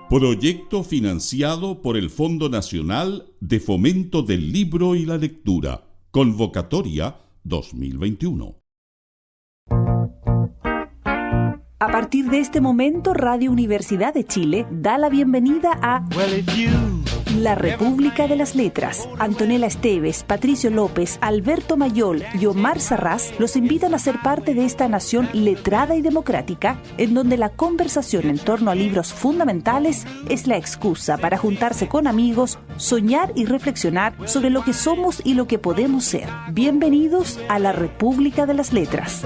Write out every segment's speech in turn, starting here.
Proyecto financiado por el Fondo Nacional de Fomento del Libro y la Lectura. Convocatoria 2021. A partir de este momento, Radio Universidad de Chile da la bienvenida a La República de las Letras. Antonella Esteves, Patricio López, Alberto Mayol y Omar Sarraz los invitan a ser parte de esta nación letrada y democrática, en donde la conversación en torno a libros fundamentales es la excusa para juntarse con amigos, soñar y reflexionar sobre lo que somos y lo que podemos ser. Bienvenidos a La República de las Letras.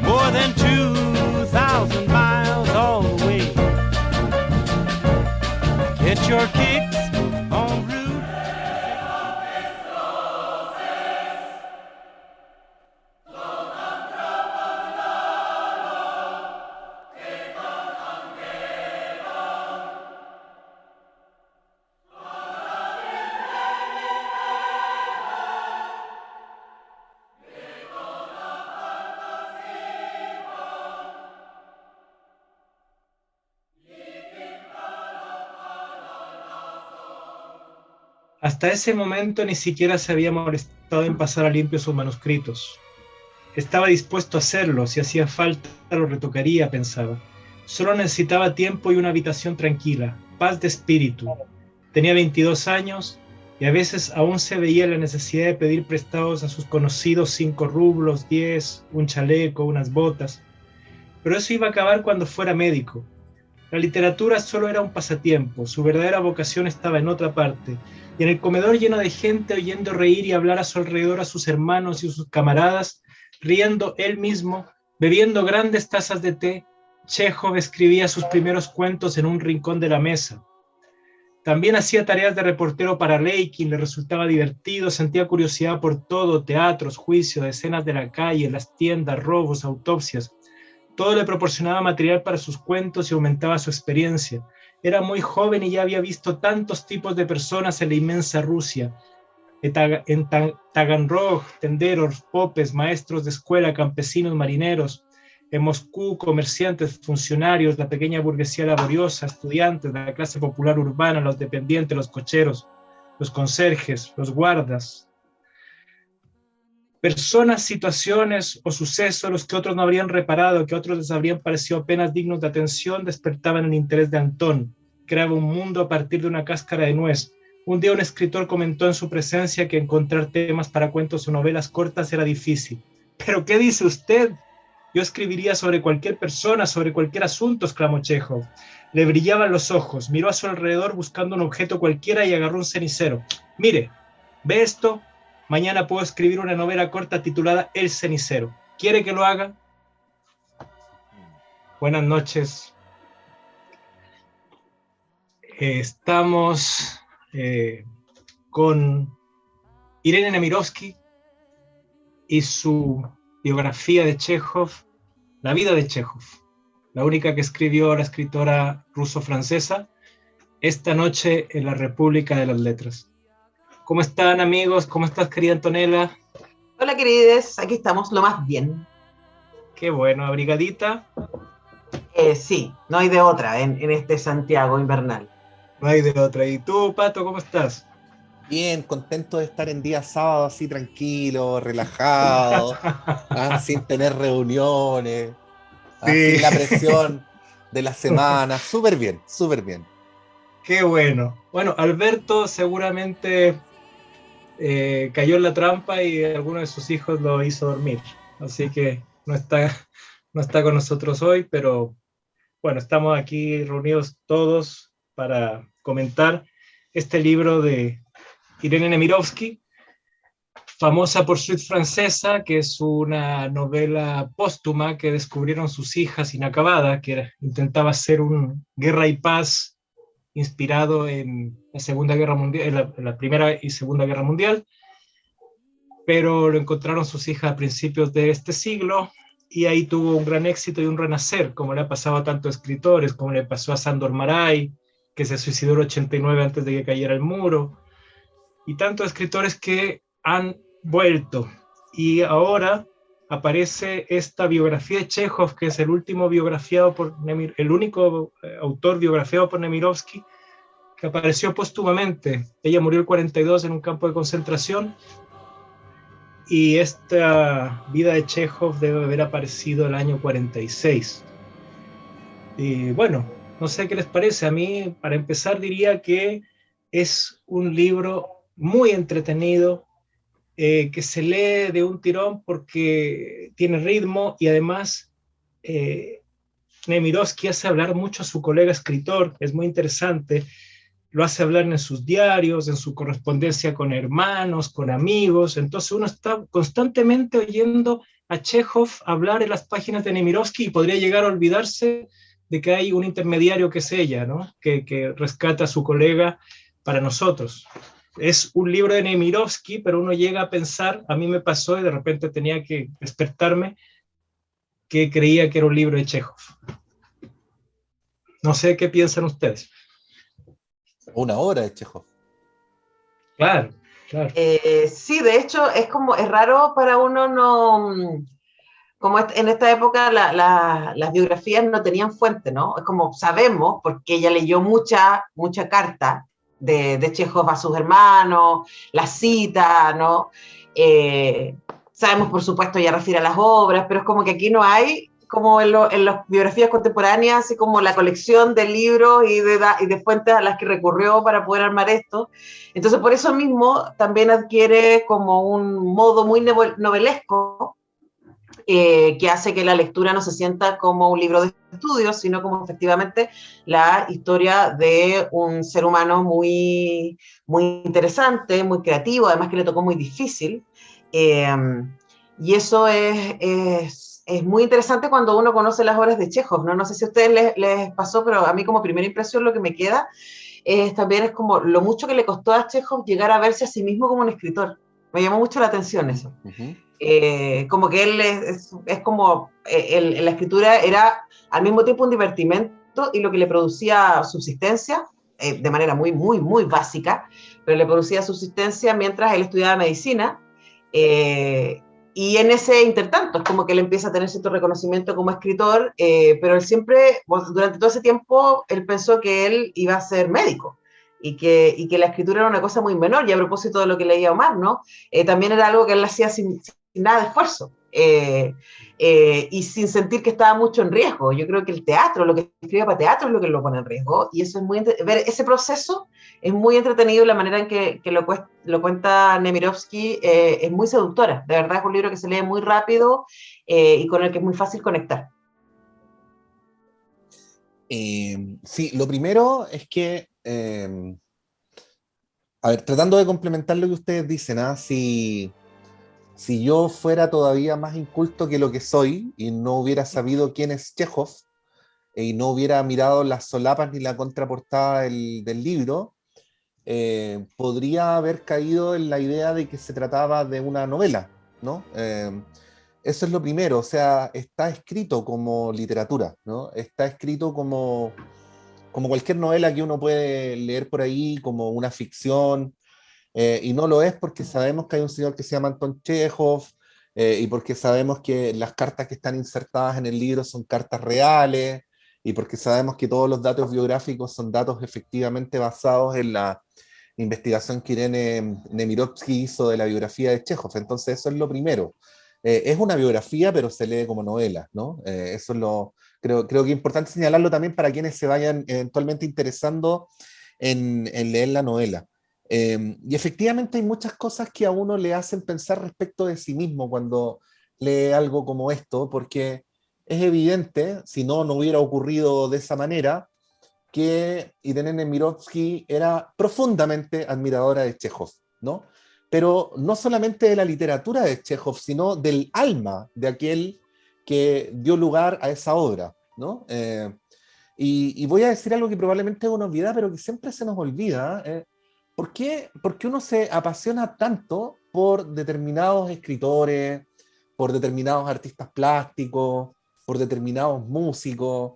More than 2,000 miles all the way. Get your kicks on Route. Hasta ese momento ni siquiera se había molestado en pasar a limpio sus manuscritos. Estaba dispuesto a hacerlo, si hacía falta lo retocaría, pensaba. Solo necesitaba tiempo y una habitación tranquila, paz de espíritu. Tenía 22 años y a veces aún se veía la necesidad de pedir prestados a sus conocidos 5 rublos, 10, un chaleco, unas botas. Pero eso iba a acabar cuando fuera médico. La literatura solo era un pasatiempo, su verdadera vocación estaba en otra parte. Y en el comedor lleno de gente oyendo reír y hablar a su alrededor a sus hermanos y sus camaradas, riendo él mismo, bebiendo grandes tazas de té, Chejov escribía sus primeros cuentos en un rincón de la mesa. También hacía tareas de reportero para Leikin, le resultaba divertido, sentía curiosidad por todo, teatros, juicios, escenas de la calle, las tiendas, robos, autopsias. Todo le proporcionaba material para sus cuentos y aumentaba su experiencia. Era muy joven y ya había visto tantos tipos de personas en la inmensa Rusia. En Taganrog, tenderos, popes, maestros de escuela, campesinos, marineros. En Moscú, comerciantes, funcionarios, la pequeña burguesía laboriosa, estudiantes, la clase popular urbana, los dependientes, los cocheros, los conserjes, los guardas. Personas, situaciones o sucesos los que otros no habrían reparado, que a otros les habrían parecido apenas dignos de atención, despertaban el interés de Antón. Creaba un mundo a partir de una cáscara de nuez. Un día un escritor comentó en su presencia que encontrar temas para cuentos o novelas cortas era difícil. ¿Pero qué dice usted? Yo escribiría sobre cualquier persona, sobre cualquier asunto, exclamó Chejov. Le brillaban los ojos, miró a su alrededor buscando un objeto cualquiera y agarró un cenicero. Mire, ¿ve esto? Mañana puedo escribir una novela corta titulada El cenicero. ¿Quiere que lo haga? Buenas noches. Estamos con Irene Nemirovsky y su biografía de Chejov, La vida de Chejov, la única que escribió la escritora ruso-francesa, esta noche en la República de las Letras. ¿Cómo están, amigos? ¿Cómo estás, querida Antonella? Hola, querides, aquí estamos lo más bien. Qué bueno, abrigadita. Sí, no hay de otra en este Santiago invernal. No hay de otra. ¿Y tú, Pato, cómo estás? Bien, contento de estar en día sábado así tranquilo, relajado, sin tener reuniones, Sí. sin la presión de la semana. Súper bien, súper bien. Qué bueno. Bueno, Alberto seguramente cayó en la trampa y alguno de sus hijos lo hizo dormir. Así que no está con nosotros hoy, pero bueno, estamos aquí reunidos todos para comentar este libro de Irene Nemirovsky, famosa por Suite Francesa, que es una novela póstuma que descubrieron sus hijas inacabadas, que intentaba hacer un Guerra y Paz inspirado en la Segunda Guerra Mundial, en la Primera y Segunda Guerra Mundial, pero lo encontraron sus hijas a principios de este siglo y ahí tuvo un gran éxito y un renacer, como le ha pasado a tantos escritores, como le pasó a Sándor Márai, que se suicidó en el 89 antes de que cayera el muro, y tantos escritores que han vuelto. Y ahora aparece esta biografía de Chekhov, que es el último biografiado por el único autor biografiado por Nemirovsky, que apareció póstumamente. Ella murió el 42 en un campo de concentración, y esta vida de Chekhov debe haber aparecido el año 46. Y bueno, no sé qué les parece. A mí, para empezar, diría que es un libro muy entretenido, que se lee de un tirón porque tiene ritmo, y además Nemirovsky hace hablar mucho a su colega escritor. Es muy interesante. Lo hace hablar en sus diarios, en su correspondencia con hermanos, con amigos. Entonces uno está constantemente oyendo a Chekhov hablar en las páginas de Nemirovsky, y podría llegar a olvidarse de que hay un intermediario que es ella, ¿no? Que rescata a su colega para nosotros. Es un libro de Nemirovsky, pero uno llega a pensar, a mí me pasó y de repente tenía que despertarme, que creía que era un libro de Chekhov. No sé qué piensan ustedes. Una obra de Chekhov. Claro, claro. Sí, de hecho, es raro para uno no. Como en esta época las biografías no tenían fuente, ¿no? Es como sabemos, porque ella leyó mucha carta de Chekhov a sus hermanos, la cita, ¿no? Sabemos, por supuesto, ya refiere a las obras, pero es como que aquí no hay, como en las biografías contemporáneas, así como la colección de libros y de fuentes a las que recurrió para poder armar esto. Entonces, por eso mismo, también adquiere como un modo muy novelesco, que hace que la lectura no se sienta como un libro de estudios, sino como efectivamente la historia de un ser humano muy, muy interesante, muy creativo, además que le tocó muy difícil. Y eso es muy interesante cuando uno conoce las obras de Chekhov, ¿no? No sé si a ustedes les pasó, pero a mí como primera impresión lo que me queda también es como lo mucho que le costó a Chekhov llegar a verse a sí mismo como un escritor. Me llamó mucho la atención eso. Uh-huh. Como que él es como, la escritura era al mismo tiempo un divertimento y lo que le producía subsistencia, de manera muy, muy, muy básica, pero le producía subsistencia mientras él estudiaba medicina, y en ese intertanto es como que él empieza a tener cierto reconocimiento como escritor, pero él siempre, durante todo ese tiempo, él pensó que él iba a ser médico. Y que la escritura era una cosa muy menor, y a propósito de lo que leía Omar, ¿no? También era algo que él hacía sin nada de esfuerzo, y sin sentir que estaba mucho en riesgo. Yo creo que el teatro, lo que escribe para teatro es lo que lo pone en riesgo, y eso es ver ese proceso es muy entretenido, y la manera en que lo cuenta Nemirovsky es muy seductora. De verdad es un libro que se lee muy rápido, y con el que es muy fácil conectar. Sí, lo primero es que, a ver, tratando de complementar lo que ustedes dicen, ¿ah? Si yo fuera todavía más inculto que lo que soy y no hubiera sabido quién es Chekhov, y no hubiera mirado las solapas ni la contraportada del libro, podría haber caído en la idea de que se trataba de una novela, ¿no? Eso es lo primero. O sea, está escrito como literatura, ¿no? Está escrito como cualquier novela que uno puede leer por ahí, como una ficción. Y no lo es porque sabemos que hay un señor que se llama Anton Chekhov, y porque sabemos que las cartas que están insertadas en el libro son cartas reales, y porque sabemos que todos los datos biográficos son datos efectivamente basados en la investigación que Irene Nemirovsky hizo de la biografía de Chekhov. Entonces eso es lo primero. Es una biografía, pero se lee como novela, ¿no? Eso es creo que es importante señalarlo también para quienes se vayan eventualmente interesando en leer la novela. Y efectivamente hay muchas cosas que a uno le hacen pensar respecto de sí mismo cuando lee algo como esto, porque es evidente, si no hubiera ocurrido de esa manera, que Irene Nemirovsky era profundamente admiradora de Chekhov, ¿no? Pero no solamente de la literatura de Chekhov, sino del alma de aquel que dio lugar a esa obra, ¿no? Y voy a decir algo que probablemente es una obviedad, pero que siempre se nos olvida. ¿Por qué uno se apasiona tanto por determinados escritores, por determinados artistas plásticos, por determinados músicos?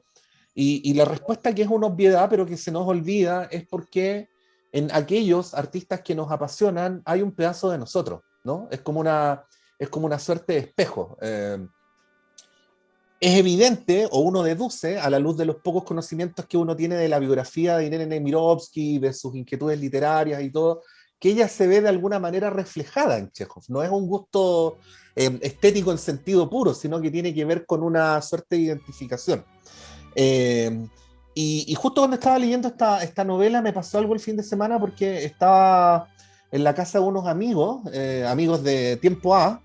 Y la respuesta, que es una obviedad, pero que se nos olvida, es porque en aquellos artistas que nos apasionan hay un pedazo de nosotros, ¿no? Es como una es como una suerte de espejo. Es evidente, o uno deduce, a la luz de los pocos conocimientos que uno tiene de la biografía de Irene Nemirovsky, de sus inquietudes literarias y todo, que ella se ve de alguna manera reflejada en Chekhov. No es un gusto estético en sentido puro, sino que tiene que ver con una suerte de identificación. Y justo cuando estaba leyendo esta novela me pasó algo el fin de semana, porque estaba en la casa de unos amigos, amigos de tiempo A,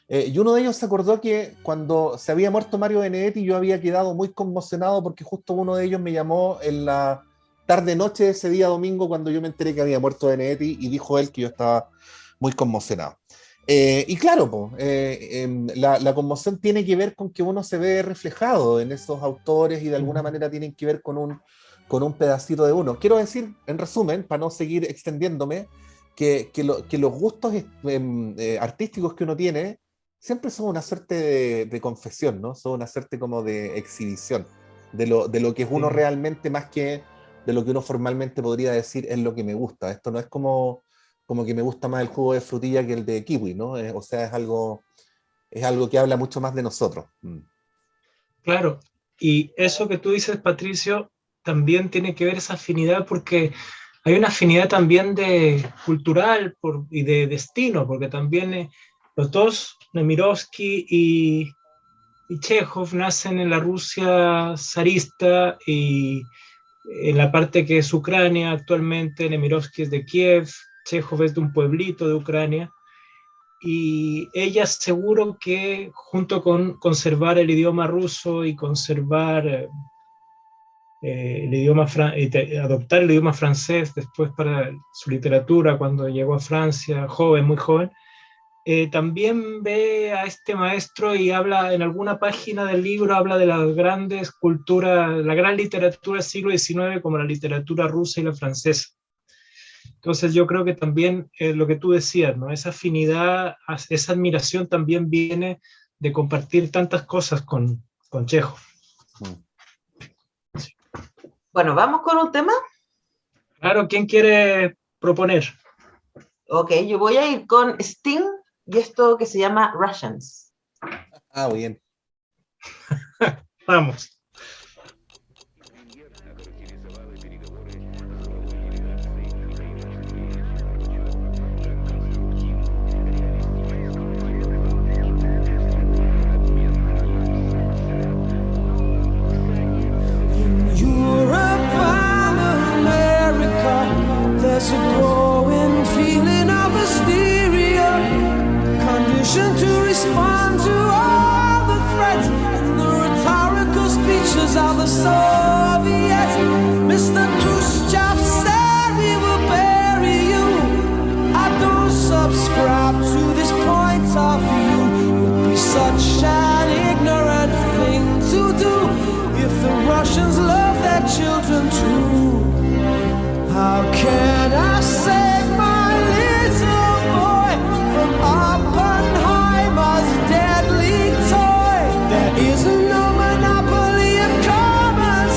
y uno de ellos se acordó que cuando se había muerto Mario Benedetti yo había quedado muy conmocionado, porque justo uno de ellos me llamó en la tarde-noche de ese día domingo cuando yo me enteré que había muerto Benedetti, y dijo él que yo estaba muy conmocionado. Y claro, la conmoción tiene que ver con que uno se ve reflejado en esos autores y de alguna manera tienen que ver con un pedacito de uno. Quiero decir, en resumen, para no seguir extendiéndome, que los gustos artísticos que uno tiene siempre son una suerte de confesión, ¿no? Son una suerte como de exhibición de lo que es uno realmente, más que de lo que uno formalmente podría decir es lo que me gusta. Esto no es como que me gusta más el jugo de frutilla que el de kiwi, ¿no? O sea, es algo que habla mucho más de nosotros. Claro, y eso que tú dices, Patricio, también tiene que ver esa afinidad, porque hay una afinidad también cultural y de destino, porque también los dos, Nemirovsky y Chekhov, nacen en la Rusia zarista y en la parte que es Ucrania actualmente. Nemirovsky es de Kiev, Chekhov es de un pueblito de Ucrania, y ella seguro que junto con conservar el idioma ruso y conservar adoptar el idioma francés después para su literatura cuando llegó a Francia, muy joven, también ve a este maestro y habla en alguna página del libro, habla de las grandes culturas, la gran literatura del siglo XIX, como la literatura rusa y la francesa. Entonces yo creo que también lo que tú decías, ¿no? Esa afinidad, esa admiración también viene de compartir tantas cosas con Chekhov. Bueno, ¿vamos con un tema? Claro, ¿quién quiere proponer? Ok, yo voy a ir con Sting y esto que se llama Russians. Ah, bien. Vamos. There's a growing feeling of hysteria, conditioned to respond to all the threats and the rhetorical speeches of the Soviets. Mr. Khrushchev said we will bury you. I don't subscribe to this point of view. It would be such an ignorant thing to do if the Russians love their children too. How can I save my little boy from Oppenheimer's deadly toy? There is no monopoly of common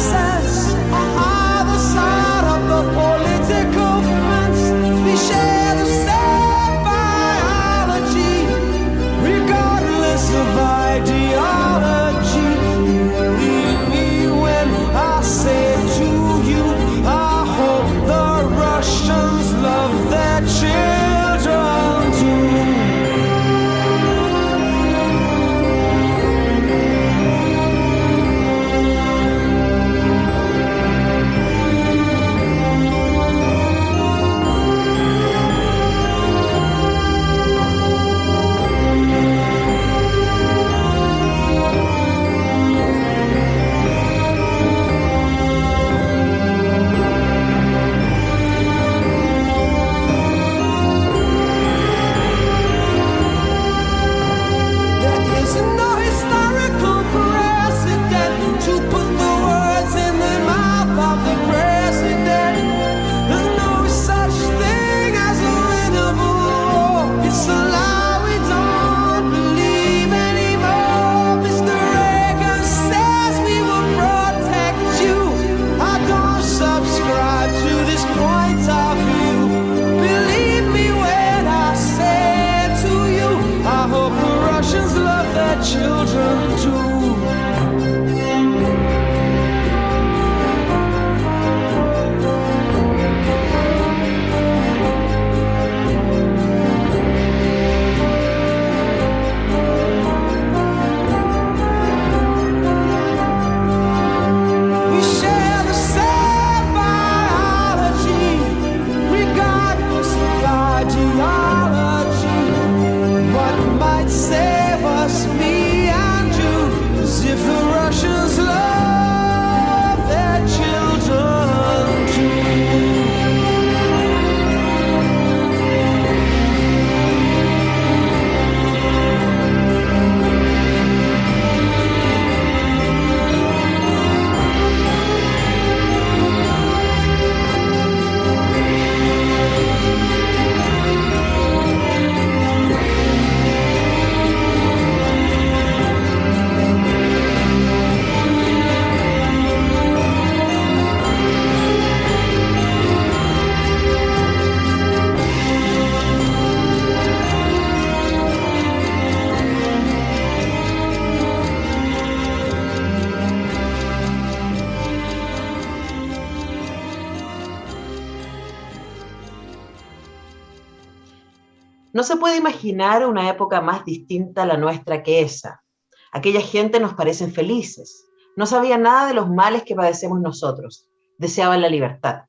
No se puede imaginar una época más distinta a la nuestra que esa. Aquella gente nos parecen felices. No sabían nada de los males que padecemos nosotros. Deseaban la libertad.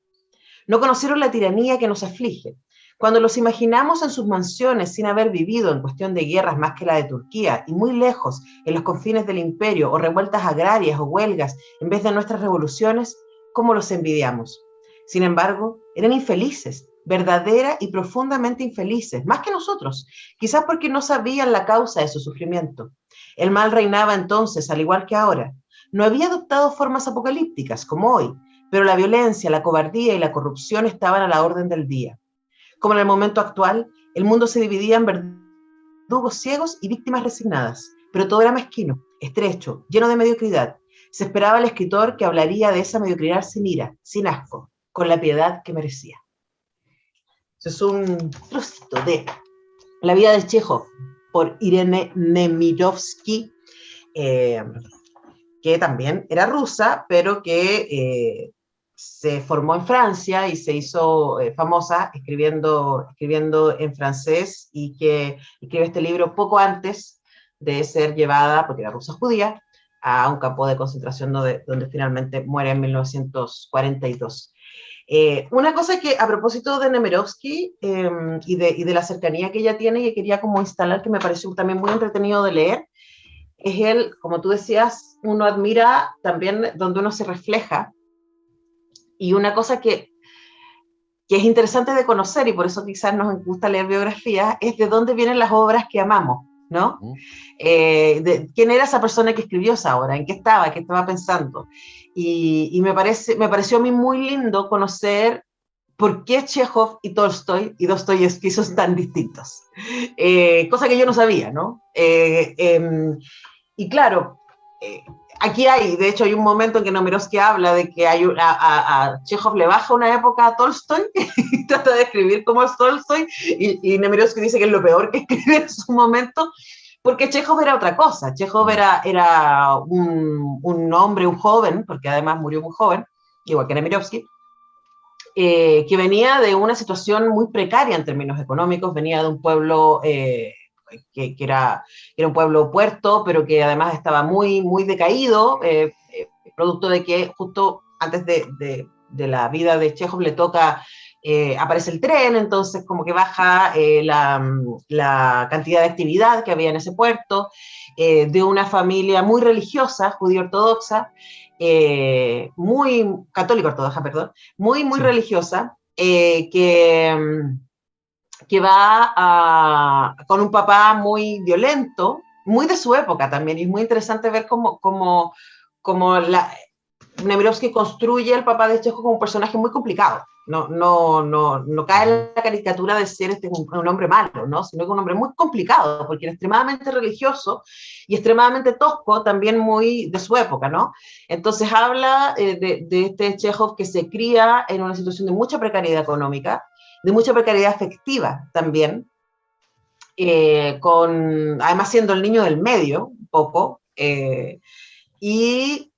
No conocieron la tiranía que nos aflige. Cuando los imaginamos en sus mansiones sin haber vivido en cuestión de guerras más que la de Turquía y muy lejos en los confines del imperio o revueltas agrarias o huelgas en vez de nuestras revoluciones, ¿cómo los envidiamos? Sin embargo, eran infelices, verdadera y profundamente infelices, más que nosotros, quizás porque no sabían la causa de su sufrimiento. El mal reinaba entonces, al igual que ahora. No había adoptado formas apocalípticas como hoy, pero la violencia, la cobardía y la corrupción estaban a la orden del día. Como en el momento actual, el mundo se dividía en verdugos ciegos y víctimas resignadas, pero todo era mezquino, estrecho, lleno de mediocridad. Se esperaba al escritor que hablaría de esa mediocridad sin ira, sin asco, con la piedad que merecía. Eso es un trocito de La vida de Chejov, por Irene Nemirovsky, que también era rusa, pero que se formó en Francia y se hizo famosa escribiendo en francés, y que escribe este libro poco antes de ser llevada, porque era rusa judía, a un campo de concentración donde finalmente muere en 1942. Una cosa que, a propósito de Nemirovsky y de la cercanía que ella tiene, y que quería como instalar, que me pareció también muy entretenido de leer, es él, como tú decías, uno admira también donde uno se refleja. Y una cosa que es interesante de conocer, y por eso quizás nos gusta leer biografías, es de dónde vienen las obras que amamos, ¿no? De quién era esa persona que escribió esa obra, en qué estaba pensando. Y me pareció a mí muy lindo conocer por qué Chejov y Tolstoy y Dostoyevsky son tan distintos. Cosa que yo no sabía, ¿no? Y claro, aquí de hecho hay un momento en que Nemirovsky habla de que a Chejov le baja una época a Tolstoy y trata de escribir como es Tolstoy, y Nemirovsky dice que es lo peor que escribe en su momento, porque Chejov era otra cosa. Chejov era un hombre, un joven, porque además murió muy joven, igual que Nemirovsky, que venía de una situación muy precaria en términos económicos, venía de un pueblo que era un pueblo puerto, pero que además estaba muy, muy decaído, producto de que justo antes de la vida de Chejov le toca, aparece el tren, entonces como que baja la cantidad de actividad que había en ese puerto, de una familia muy religiosa, judío ortodoxa, muy católico ortodoxa, perdón, muy, muy religiosa, que va con un papá muy violento, muy de su época también, y es muy interesante ver cómo Nemirovsky construye al papá de Chejov como un personaje muy complicado. No cae en la caricatura de ser un hombre malo, ¿no? Sino que un hombre muy complicado, porque era extremadamente religioso y extremadamente tosco, también muy de su época, ¿no? Entonces habla de este Chejov que se cría en una situación de mucha precariedad económica, de mucha precariedad afectiva también, además siendo el niño del medio, un poco, y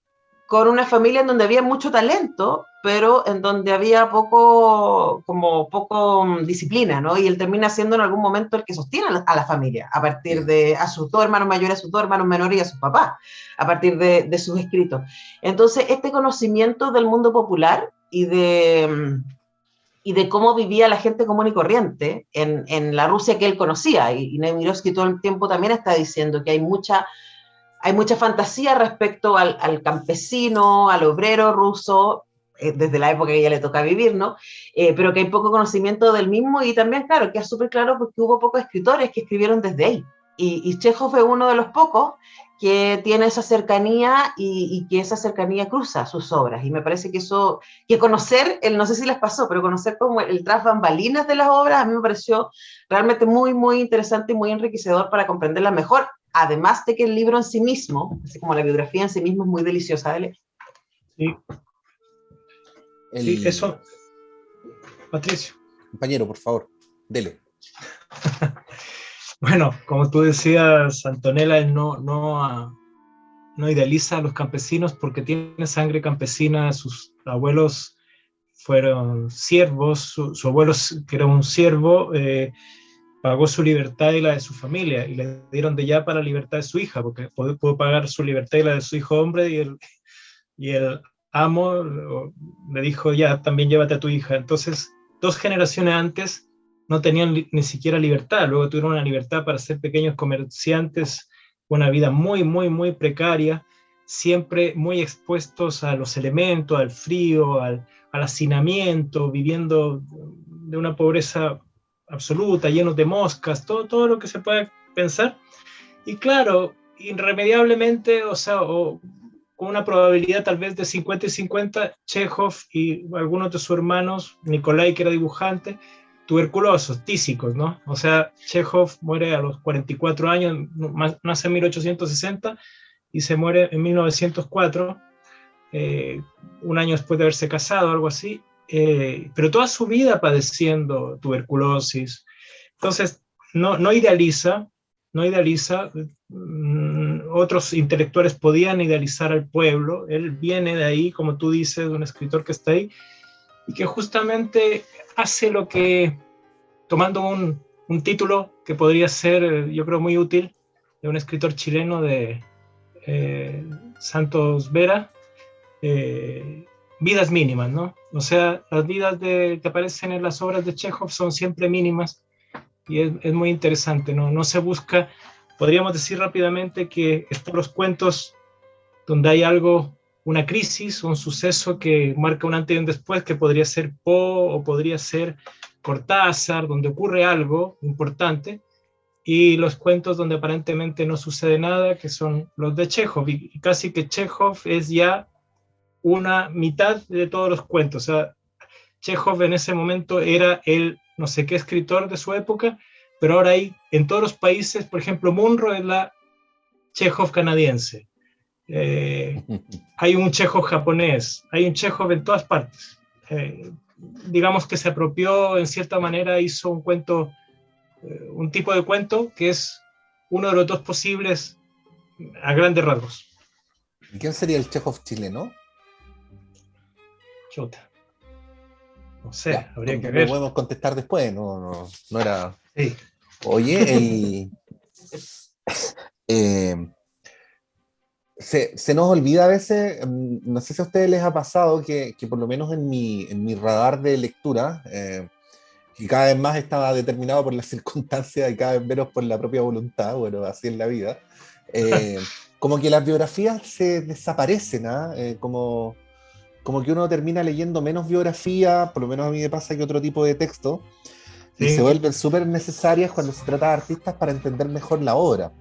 con una familia en donde había mucho talento, pero en donde había poco disciplina, ¿no? Y él termina siendo en algún momento el que sostiene a la familia, a partir de a sus dos hermanos mayores, a sus dos hermanos menores y a su papá, a partir de sus escritos. Entonces, este conocimiento del mundo popular y de cómo vivía la gente común y corriente en la Rusia que él conocía, y Nemirovsky todo el tiempo también está diciendo que hay mucha fantasía respecto al campesino, al obrero ruso, desde la época que ella le toca vivir, ¿no? Pero que hay poco conocimiento del mismo, y también, claro, que es súper claro porque hubo pocos escritores que escribieron desde ahí. Y Chejov es uno de los pocos que tiene esa cercanía, y que esa cercanía cruza sus obras. Y me parece que eso, que conocer, no sé si les pasó, pero conocer como el tras bambalinas de las obras, a mí me pareció realmente muy, muy interesante y muy enriquecedor para comprenderla mejor. Además de que el libro en sí mismo, así como la biografía en sí mismo, es muy deliciosa de leer. Sí. Sí, eso. Patricio. Compañero, por favor, dele. Bueno, como tú decías, Antonella, él no idealiza a los campesinos porque tiene sangre campesina. Sus abuelos fueron siervos, su abuelo, que era un siervo, pagó su libertad y la de su familia, y le dieron de ya para la libertad de su hija, porque pudo pagar su libertad y la de su hijo hombre, y el amo le dijo, ya, también llévate a tu hija. Entonces, 2 generaciones antes no tenían ni siquiera libertad, luego tuvieron una libertad para ser pequeños comerciantes, una vida muy, muy, muy precaria, siempre muy expuestos a los elementos, al frío, al hacinamiento, viviendo de una pobreza absoluta, llenos de moscas, todo lo que se puede pensar. Y claro, irremediablemente, o sea, con una probabilidad tal vez de 50 y 50, Chekhov y algunos de sus hermanos, Nikolai, que era dibujante, tuberculosos, tísicos, ¿no? O sea, Chekhov muere a los 44 años, nace en 1860 y se muere en 1904, un año después de haberse casado, algo así, pero toda su vida padeciendo tuberculosis. Entonces, no idealiza, otros intelectuales podían idealizar al pueblo, él viene de ahí, como tú dices, de un escritor que está ahí, y que justamente hace lo que, tomando un título que podría ser, yo creo, muy útil, de un escritor chileno de Santos Vera, vidas mínimas, ¿no? O sea, las vidas que aparecen en las obras de Chekhov son siempre mínimas, y es muy interesante, ¿no? No se busca, podríamos decir rápidamente que están los cuentos donde hay algo, una crisis, un suceso que marca un antes y un después, que podría ser Poe o podría ser Cortázar, donde ocurre algo importante, y los cuentos donde aparentemente no sucede nada, que son los de Chekhov, y casi que Chekhov es ya una mitad de todos los cuentos. O sea, Chekhov en ese momento era el no sé qué escritor de su época, pero ahora hay en todos los países, por ejemplo, Munro es la Chekhov canadiense, hay un Chekhov japonés, hay un Chekhov en todas partes. Digamos que se apropió, en cierta manera, hizo un cuento, un tipo de cuento que es uno de los 2 posibles a grandes rasgos. ¿Y quién sería el Chekhov chileno? Chuta. No sé, Ya, habría que lo ver. podemos contestar después, no era... Sí. Oye, se nos olvida a veces, no sé si a ustedes les ha pasado que por lo menos en mi radar de lectura, que cada vez más estaba determinado por las circunstancias y cada vez menos por la propia voluntad, bueno, así es la vida, como que las biografías se desaparecen, ¿ah? Como que uno termina leyendo menos biografía, por lo menos a mí me pasa, que otro tipo de texto, y Sí. se vuelven súper necesarias cuando se trata de artistas para entender mejor la obra.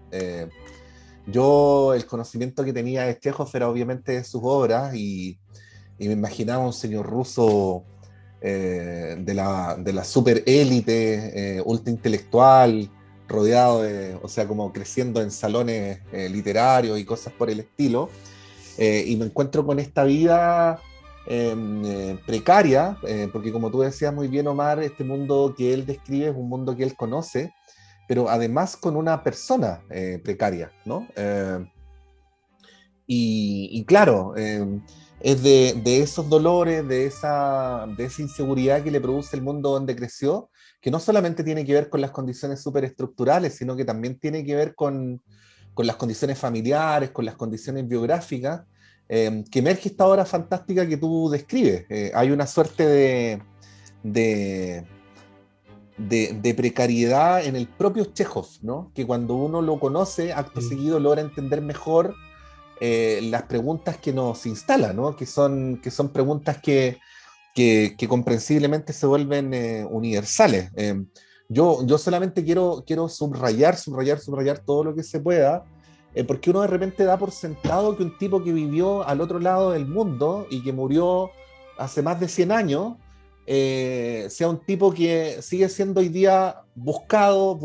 Yo el conocimiento que tenía de Chekhov era obviamente de sus obras, y me imaginaba un señor ruso de la super élite, ultra intelectual, rodeado o sea, como creciendo en salones literarios y cosas por el estilo, y me encuentro con esta vida precaria, porque como tú decías muy bien, Omar, este mundo que él describe es un mundo que él conoce, pero además con una persona precaria, ¿no? Y claro, es de esos dolores, de esa inseguridad que le produce el mundo donde creció, que no solamente tiene que ver con las condiciones superestructurales, sino que también tiene que ver con las condiciones familiares, con las condiciones biográficas, que emerge esta obra fantástica que tú describes. Hay una suerte de precariedad en el propio Chekhov, ¿no? Que cuando uno lo conoce, acto seguido logra entender mejor las preguntas que nos instala, ¿no? Que son preguntas que comprensiblemente se vuelven universales. Yo solamente quiero subrayar todo lo que se pueda, porque uno de repente da por sentado que un tipo que vivió al otro lado del mundo y que murió hace más de 100 años, sea un tipo que sigue siendo hoy día buscado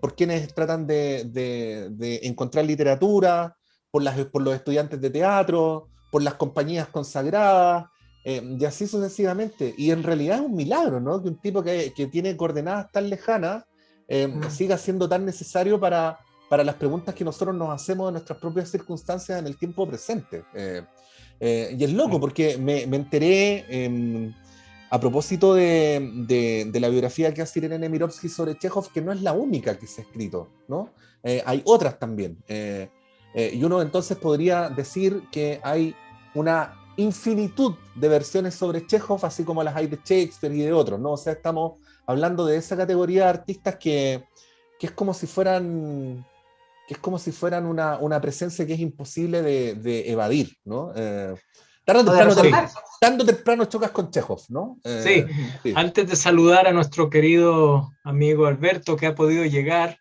por quienes tratan de encontrar literatura, por los estudiantes de teatro, por las compañías consagradas, y así sucesivamente. Y en realidad es un milagro, ¿no? Que un tipo que tiene coordenadas tan lejanas siga siendo tan necesario para las preguntas que nosotros nos hacemos de nuestras propias circunstancias en el tiempo presente. Y es loco porque me enteré a propósito de la biografía que hace Irene Nemirovsky sobre Chekhov, que no es la única que se ha escrito, ¿no? Hay otras también. Y uno entonces podría decir que hay una infinitud de versiones sobre Chekhov, así como las hay de Shakespeare y de otros, ¿no? O sea, estamos hablando de esa categoría de artistas que es como si fueran una presencia que es imposible de evadir, ¿no? Tarde o temprano chocas con Chekhov, ¿no? Sí. Antes de saludar a nuestro querido amigo Alberto, que ha podido llegar,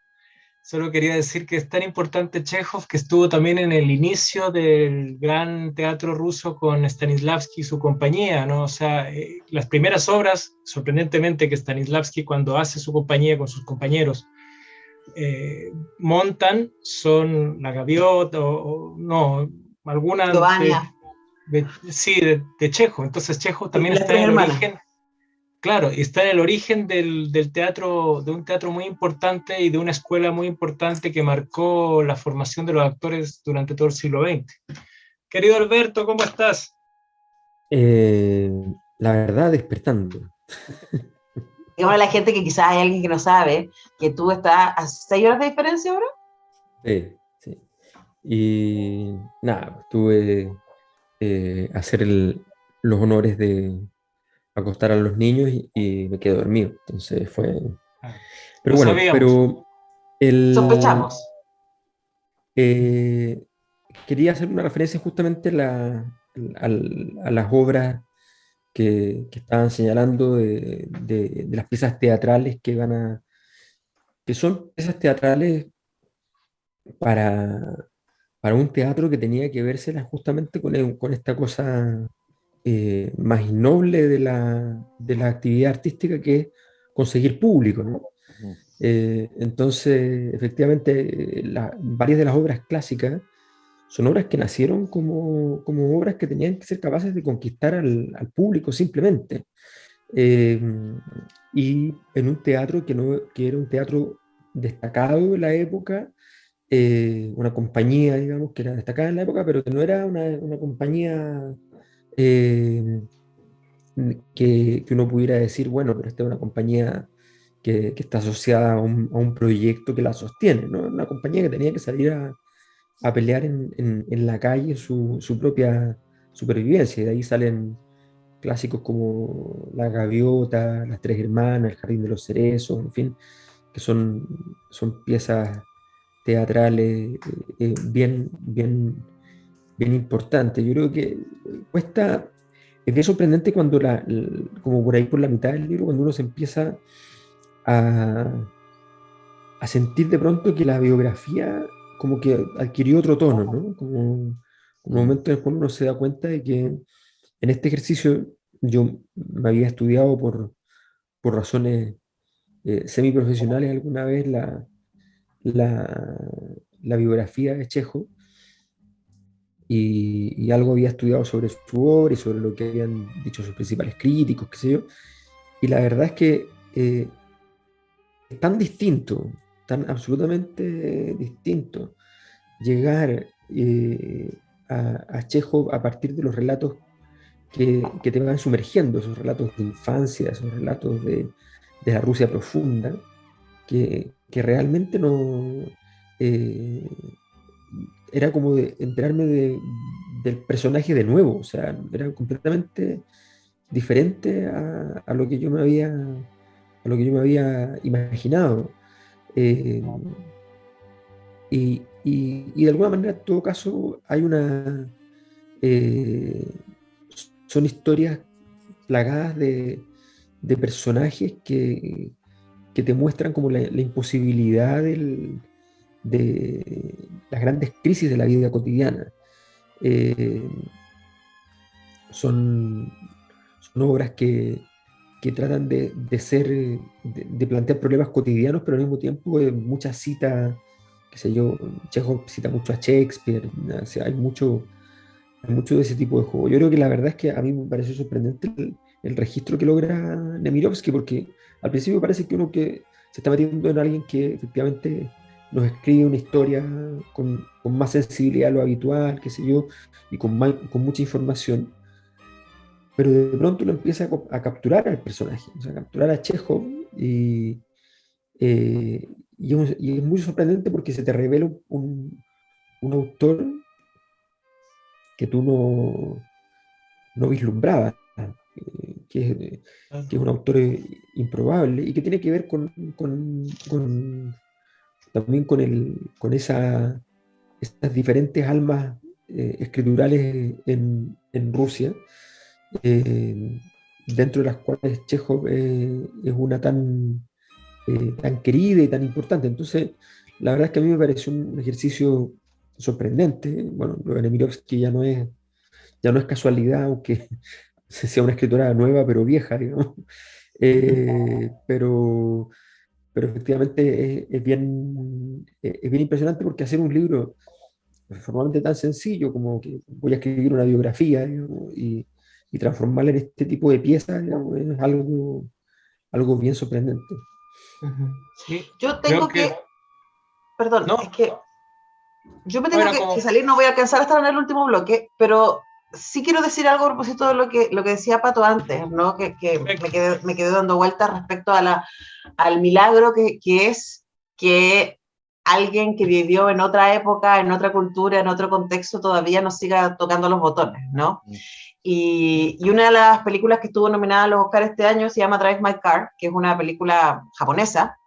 solo quería decir que es tan importante Chekhov que estuvo también en el inicio del gran teatro ruso con Stanislavski y su compañía, ¿no? O sea, las primeras obras, sorprendentemente, que Stanislavski cuando hace su compañía con sus compañeros, montan son La Gaviota o no, alguna de Chekhov. Entonces Chekhov también está en el origen, claro, y está en el origen del teatro, de un teatro muy importante y de una escuela muy importante que marcó la formación de los actores durante todo el siglo XX. Querido Alberto, ¿cómo estás? La verdad, despertando. Digamos a la gente que quizás hay alguien que no sabe que tú estás a 6 horas de diferencia ahora. Sí. Y nada, tuve hacer los honores de acostar a los niños y me quedé dormido. Entonces fue. Pero bueno, sabíamos. Sospechamos. Quería hacer una referencia justamente a las obras que estaban señalando de las piezas teatrales que son piezas teatrales para un teatro que tenía que vérsela justamente con esta cosa más innoble de la actividad artística, que es conseguir público, ¿no? Entonces, efectivamente, varias de las obras clásicas son obras que nacieron como obras que tenían que ser capaces de conquistar al público simplemente. Y en un teatro que era un teatro destacado de la época, una compañía, digamos, que era destacada en la época, pero que no era una compañía que uno pudiera decir, bueno, pero esta es una compañía que está asociada a un proyecto que la sostiene, ¿no? Una compañía que tenía que salir a pelear en la calle su propia supervivencia, y de ahí salen clásicos como La Gaviota, Las Tres Hermanas, El Jardín de los Cerezos, en fin, que son piezas teatrales bien importantes. Yo creo que cuesta, es bien sorprendente cuando como por ahí por la mitad del libro, cuando uno se empieza a sentir de pronto que la biografía como que adquirió otro tono, ¿no? Como un momento en el cual uno se da cuenta de que en este ejercicio yo me había estudiado por razones semiprofesionales alguna vez la biografía de Chekhov, y algo había estudiado sobre su obra y sobre lo que habían dicho sus principales críticos, qué sé yo, y la verdad es que es tan distinto, tan absolutamente distinto llegar a Chekhov a partir de los relatos que te van sumergiendo, esos relatos de infancia, esos relatos de la Rusia profunda, que realmente no... era como de enterarme del personaje de nuevo, o sea, era completamente diferente a lo que yo me había imaginado. Y de alguna manera, en todo caso, hay son historias plagadas de personajes que te muestran como la imposibilidad de las grandes crisis de la vida cotidiana. Son obras que tratan de plantear problemas cotidianos, pero al mismo tiempo muchas citas, qué sé yo, Chekhov cita mucho a Shakespeare, o sea, hay mucho de ese tipo de juego. Yo creo que la verdad es que a mí me pareció sorprendente el registro que logra Nemirovsky, porque al principio parece que uno que se está metiendo en alguien que efectivamente nos escribe una historia con más sensibilidad de lo habitual, qué sé yo, y con mucha información. pero de pronto lo empieza a capturar al personaje, o sea, a capturar a Chekhov, y es muy sorprendente porque se te revela un autor que tú no vislumbrabas, que es un autor improbable y que tiene que ver también con esas diferentes almas escriturales en Rusia, dentro de las cuales Chekhov es una tan querida y tan importante. Entonces, la verdad es que a mí me pareció un ejercicio sorprendente. Bueno, lo de Nemirovsky ya no es casualidad, aunque sea una escritora nueva pero vieja, digamos. Pero efectivamente es bien impresionante, porque hacer un libro formalmente tan sencillo como que voy a escribir una biografía, digamos, y transformarla en este tipo de piezas, digamos, es algo bien sorprendente. Sí, Yo tengo creo que, perdón, no, es que yo me tengo era como, que salir, no voy a alcanzar a estar en el último bloque, pero sí quiero decir algo a propósito de lo que decía Pato antes, ¿no? Que me quedé dando vueltas respecto al milagro que es que alguien que vivió en otra época, en otra cultura, en otro contexto, todavía nos siga tocando los botones, ¿no? Y una de las películas que estuvo nominada a los Oscars este año se llama Drive My Car, que es una película japonesa,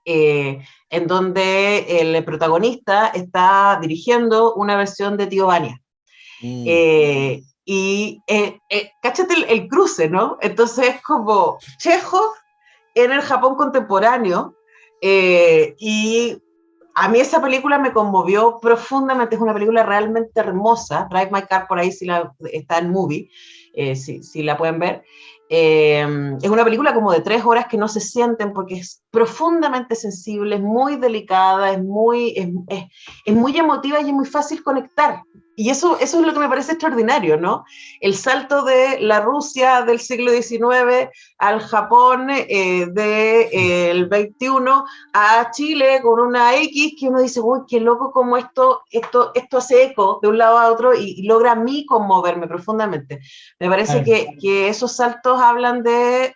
en donde el protagonista está dirigiendo una versión de Tío Vania. Cáchate el cruce, ¿no? Entonces es como Chekhov en el Japón contemporáneo, y a mí esa película me conmovió profundamente. Es una película realmente hermosa. Drive My Car, por ahí está en Movie, si la pueden ver. Es una película como de 3 horas que no se sienten, porque es profundamente sensible, es muy delicada, es muy emotiva y es muy fácil conectar. Y eso es lo que me parece extraordinario, ¿no? El salto de la Rusia del siglo XIX al Japón del XXI, a Chile con una X, que uno dice, uy, qué loco como esto hace eco de un lado a otro y logra a mí conmoverme profundamente. Me parece que esos saltos hablan de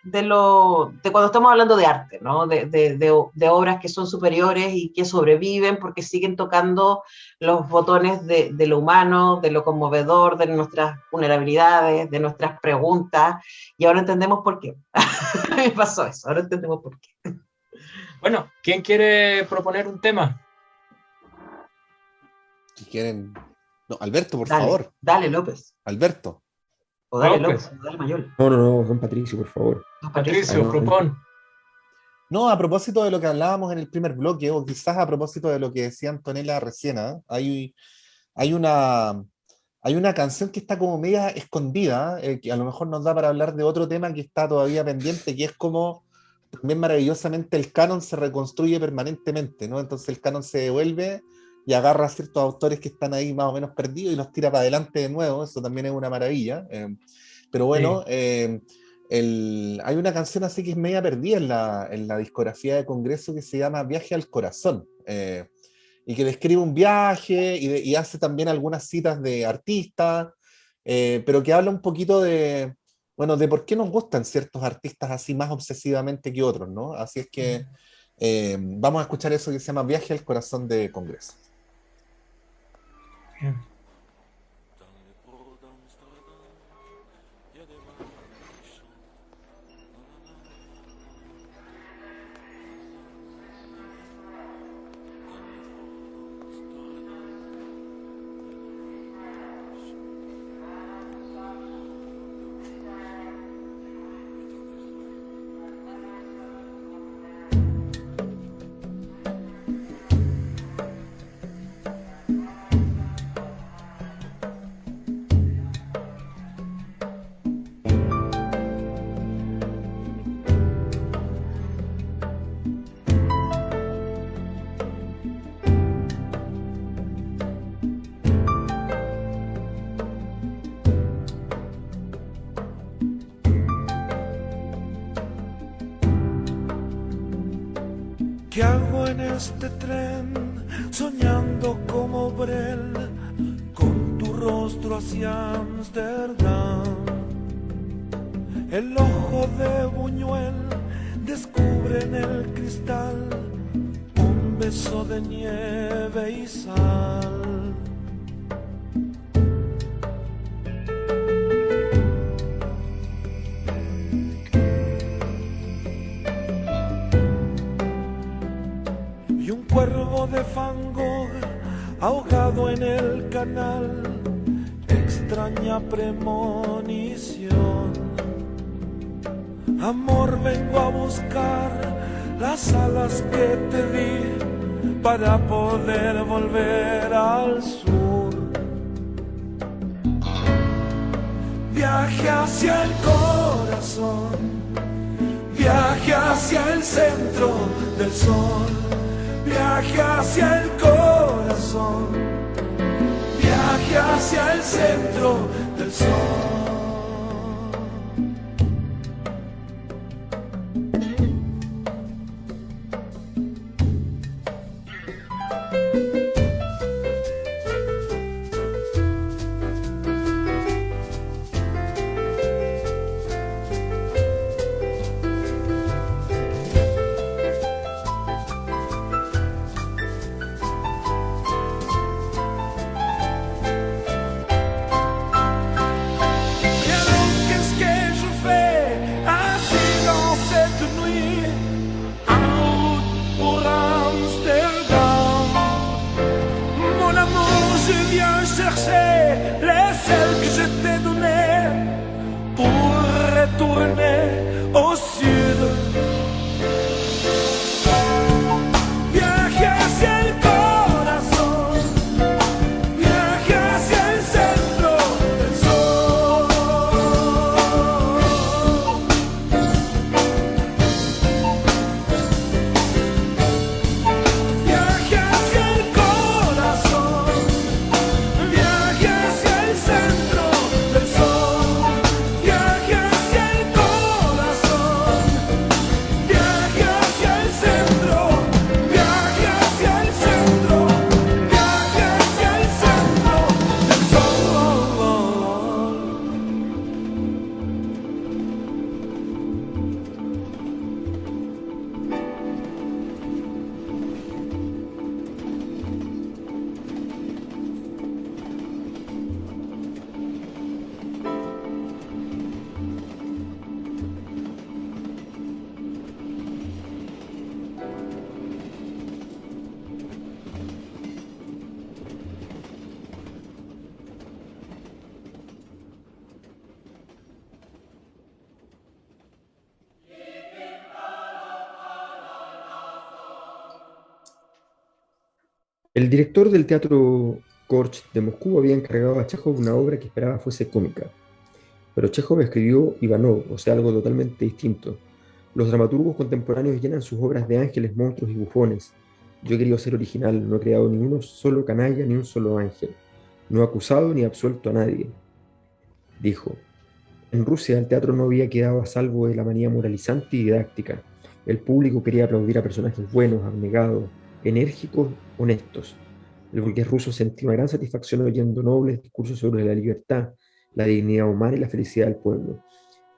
cuando estamos hablando de arte, ¿no? De obras que son superiores y que sobreviven porque siguen tocando los botones de lo humano, de lo conmovedor, de nuestras vulnerabilidades, de nuestras preguntas, y ahora entendemos por qué. Me pasó eso, ahora entendemos por qué. Bueno, ¿quién quiere proponer un tema? Si quieren... No, Alberto, por Dale, favor. Dale, López. Alberto. O dale, López. López, o dale, Mayol. No, don Patricio, por favor. Patricio, propon. No, a propósito de lo que hablábamos en el primer bloque, o quizás a propósito de lo que decía Antonella recién, ¿eh? Hay una canción que está como media escondida, que a lo mejor nos da para hablar de otro tema que está todavía pendiente, que es como también maravillosamente el canon se reconstruye permanentemente, ¿no? Entonces el canon se devuelve y agarra a ciertos autores que están ahí más o menos perdidos y los tira para adelante de nuevo. Eso también es una maravilla. Pero bueno, sí. Hay una canción así que es media perdida en la discografía de Congreso, que se llama Viaje al Corazón, y que describe un viaje y hace también algunas citas de artistas, pero que habla un poquito de por qué nos gustan ciertos artistas así más obsesivamente que otros, ¿no? Así es que vamos a escuchar eso que se llama Viaje al Corazón de Congreso. Bien. ¿Qué hago en este tren, soñando como Brel, con tu rostro hacia Ámsterdam? El ojo de Buñuel descubre en el cristal un beso de nieve y sal. Y un cuervo de Van Gogh ahogado en el canal, extraña premonición. Amor, vengo a buscar las alas que te di para poder volver al sur. Viaje hacia el corazón, viaje hacia el centro del sol, viaje hacia el corazón, viaje hacia el centro del sol. El director del Teatro Korch de Moscú había encargado a Chejov una obra que esperaba fuese cómica. Pero Chejov escribió Ivanov, o sea, algo totalmente distinto. Los dramaturgos contemporáneos llenan sus obras de ángeles, monstruos y bufones. Yo he querido ser original, no he creado ni uno solo canalla ni un solo ángel. No he acusado ni absuelto a nadie. Dijo, en Rusia el teatro no había quedado a salvo de la manía moralizante y didáctica. El público quería aplaudir a personajes buenos, abnegados, enérgicos, honestos. El burgués ruso sentía una gran satisfacción oyendo nobles discursos sobre la libertad, la dignidad humana y la felicidad del pueblo.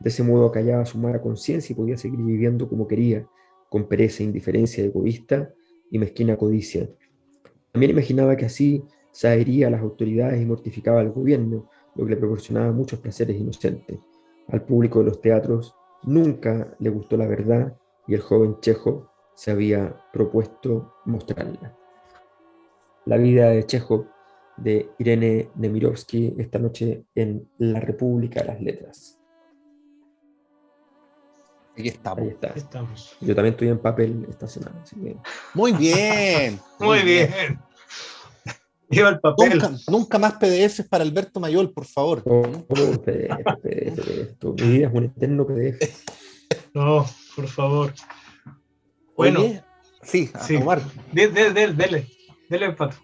De ese modo acallaba su mala conciencia y podía seguir viviendo como quería, con pereza, indiferencia, egoísta y mezquina codicia. También imaginaba que así saería a las autoridades y mortificaba al gobierno, lo que le proporcionaba muchos placeres inocentes. Al público de los teatros nunca le gustó la verdad y el joven Chejov se había propuesto mostrarla. La vida de Chejov, de Irene Nemirovsky, esta noche en La República de las Letras. Ahí estamos. Ahí está. Estamos. Yo también estoy en papel esta semana, así que... Muy bien. Muy bien. Lleva el papel. Nunca más PDFs para Alberto Mayol, por favor. PDF. Mi vida es un eterno PDF. No, por favor. Bueno. Oye, sí, Omar. Dele, Pato.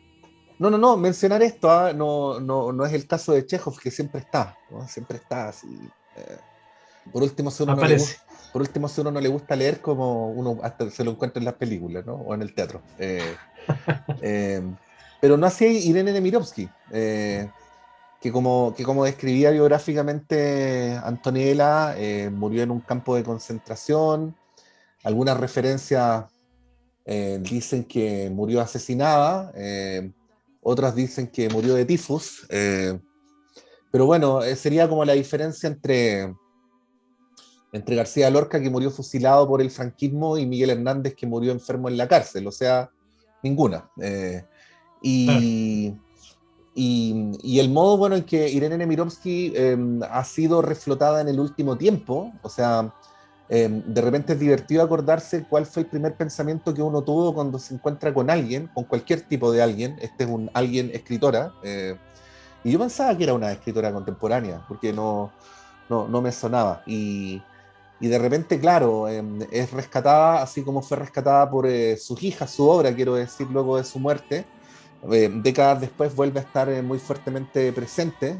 No, mencionar esto, no es el caso de Chejov, que siempre está, ¿no? Siempre está así. Por último, si uno no le gusta leer, como uno hasta se lo encuentra en las películas, ¿no? O en el teatro. Pero no así Irene Nemirovsky. que como describía biográficamente Antonella, murió en un campo de concentración. Algunas referencias dicen que murió asesinada, otras dicen que murió de tifus, pero bueno, sería como la diferencia entre García Lorca, que murió fusilado por el franquismo, y Miguel Hernández, que murió enfermo en la cárcel, o sea, ninguna. Claro. Y el modo, bueno, en que Irene Nemirovsky ha sido reflotada en el último tiempo, o sea, de repente es divertido acordarse cuál fue el primer pensamiento que uno tuvo cuando se encuentra con alguien, con cualquier tipo de alguien. Este es un alguien escritora, y yo pensaba que era una escritora contemporánea, porque no me sonaba. Y de repente, claro, es rescatada, así como fue rescatada por sus hijas, su obra, quiero decir, luego de su muerte. Décadas después vuelve a estar muy fuertemente presente.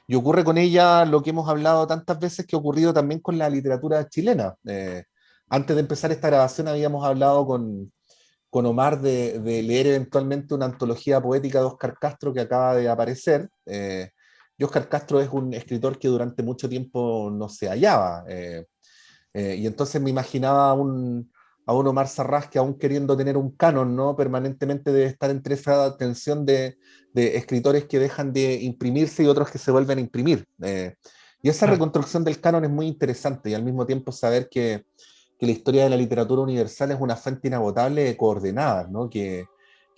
Y ocurre con ella lo que hemos hablado tantas veces que ha ocurrido también con la literatura chilena. Antes de empezar esta grabación habíamos hablado con Omar de leer eventualmente una antología poética de Óscar Castro que acaba de aparecer. Y Óscar Castro es un escritor que durante mucho tiempo no se hallaba. Y entonces me imaginaba a un Omar Sarrás que, aún queriendo tener un canon, ¿no?, permanentemente debe estar entre esa tensión de escritores que dejan de imprimirse y otros que se vuelven a imprimir. Y esa Claro. reconstrucción del canon es muy interesante, y al mismo tiempo saber que la historia de la literatura universal es una fuente inagotable de coordenadas, ¿no? Que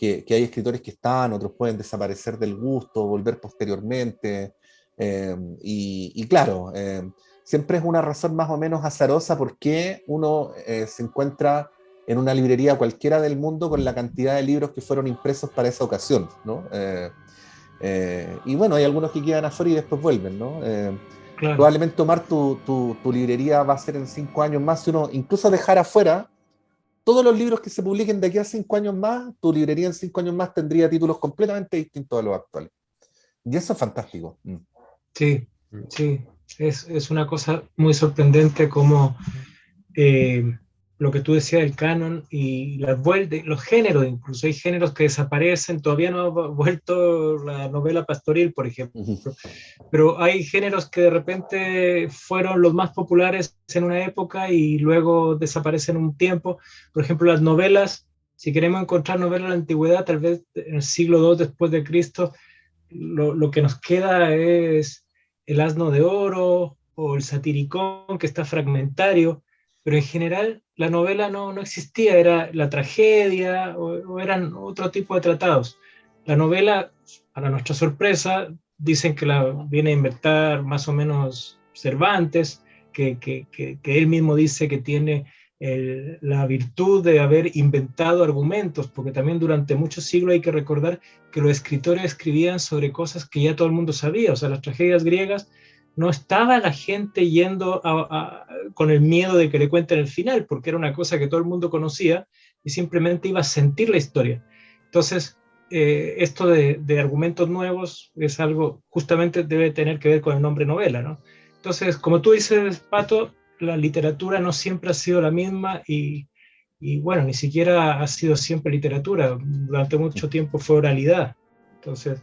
hay escritores que están, otros pueden desaparecer del gusto, volver posteriormente. Y claro, siempre es una razón más o menos azarosa por qué uno se encuentra en una librería cualquiera del mundo con la cantidad de libros que fueron impresos para esa ocasión, ¿no? Y bueno, hay algunos que quedan afuera y después vuelven, ¿no? Claro. Probablemente, Tomar tu librería va a ser en 5 años más, si uno incluso dejar afuera todos los libros que se publiquen de aquí a 5 años más, tu librería en 5 años más tendría títulos completamente distintos a los actuales. Y eso es fantástico. Sí, sí. Es una cosa muy sorprendente como eh, lo que tú decías del canon y los géneros, incluso hay géneros que desaparecen, todavía no ha vuelto la novela pastoril, por ejemplo, pero hay géneros que de repente fueron los más populares en una época y luego desaparecen un tiempo. Por ejemplo, las novelas, si queremos encontrar novelas de la antigüedad, tal vez en el siglo II después de Cristo, lo que nos queda es El Asno de Oro o El Satiricón, que está fragmentario, pero en general la novela no existía, era la tragedia o eran otro tipo de tratados. La novela, para nuestra sorpresa, dicen que la viene a inventar más o menos Cervantes, que él mismo dice que tiene la virtud de haber inventado argumentos, porque también durante muchos siglos hay que recordar que los escritores escribían sobre cosas que ya todo el mundo sabía. O sea, las tragedias griegas no estaba la gente yendo con el miedo de que le cuenten el final, porque era una cosa que todo el mundo conocía y simplemente iba a sentir la historia. Entonces, esto de argumentos nuevos es algo, justamente debe tener que ver con el nombre novela, ¿no? Entonces, como tú dices, Pato, la literatura no siempre ha sido la misma y bueno, ni siquiera ha sido siempre literatura. Durante mucho tiempo fue oralidad. Entonces,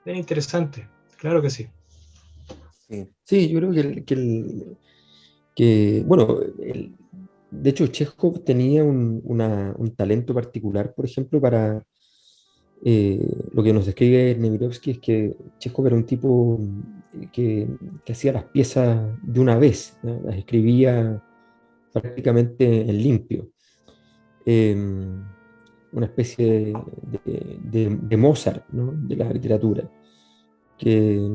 bien interesante. Claro que sí. Sí. Sí, yo creo bueno, de hecho, Chekhov tenía un talento particular, por ejemplo, para lo que nos describe Nemirovsky es que Chekhov era un tipo que hacía las piezas de una vez, ¿no? Las escribía prácticamente en limpio. Una especie de Mozart, ¿no?, de la literatura, que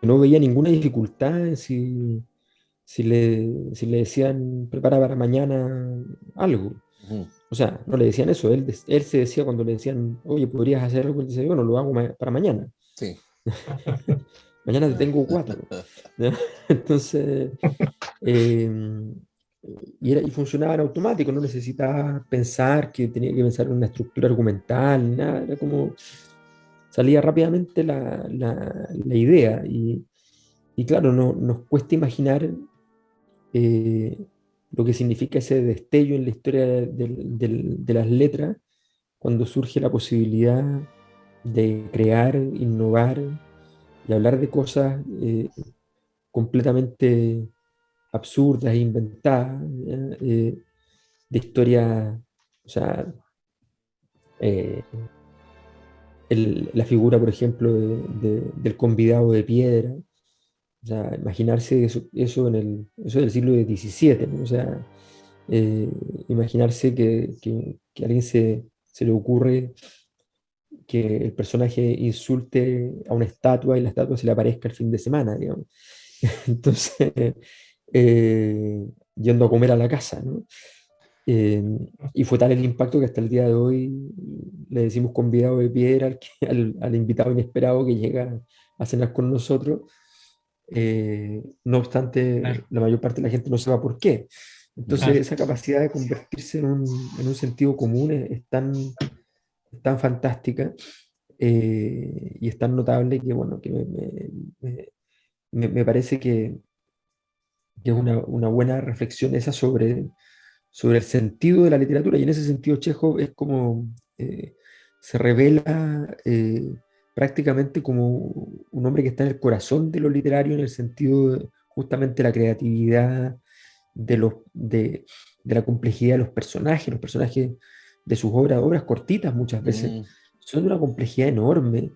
no veía ninguna dificultad en si le decían prepara para mañana algo. Ujú. O sea, no le decían eso, él se decía cuando le decían, oye, ¿podrías hacer algo? Él decía, bueno, lo hago para mañana. Sí. Mañana te tengo 4. ¿No? Entonces, eh, y funcionaba en automático, no necesitaba pensar que tenía que pensar en una estructura argumental, nada, era como salía rápidamente la idea. Y claro, nos cuesta imaginar eh, lo que significa ese destello en la historia de las letras cuando surge la posibilidad de crear, innovar y hablar de cosas completamente absurdas, inventadas, ¿ya? De historias, o sea, eh, la figura, por ejemplo, del convidado de piedra, o sea, imaginarse eso del siglo XVII, ¿no? O sea, eh, imaginarse que a alguien se le ocurre que el personaje insulte a una estatua y la estatua se le aparezca el fin de semana, digamos. Entonces, yendo a comer a la casa, ¿no? Eh, y fue tal el impacto que hasta el día de hoy le decimos convidado de piedra al invitado inesperado que llega a cenar con nosotros. No obstante, Claro, la mayor parte de la gente no sabe por qué. Entonces, claro. esa capacidad de convertirse en un sentido común es tan fantástica, y es tan notable que, bueno, que me- me parece que es una buena reflexión esa sobre el sentido de la literatura. Y en ese sentido, Chekhov es como, se revela prácticamente como un hombre que está en el corazón de lo literario, en el sentido de justamente la creatividad, de, los, de la complejidad de los personajes de sus obras cortitas muchas veces, Mm, son de una complejidad enorme,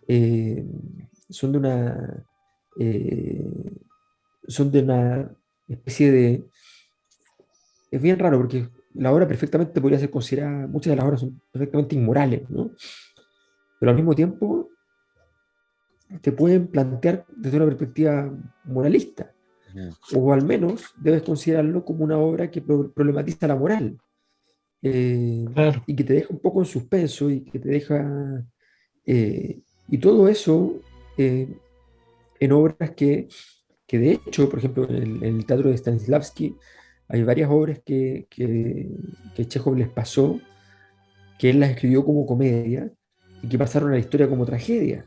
eh, son de una, eh, son de una especie de... Es bien raro porque la obra perfectamente podría ser considerada, muchas de las obras son perfectamente inmorales, ¿no? Pero al mismo tiempo te pueden plantear desde una perspectiva moralista, mm. o al menos debes considerarlo como una obra que problematiza la moral, Claro. y que te deja un poco en suspenso y que te deja... y todo eso eh, en obras que de hecho, por ejemplo, en el teatro de Stanislavski hay varias obras que Chekhov les pasó, que él las escribió como comedia y que pasaron a la historia como tragedia.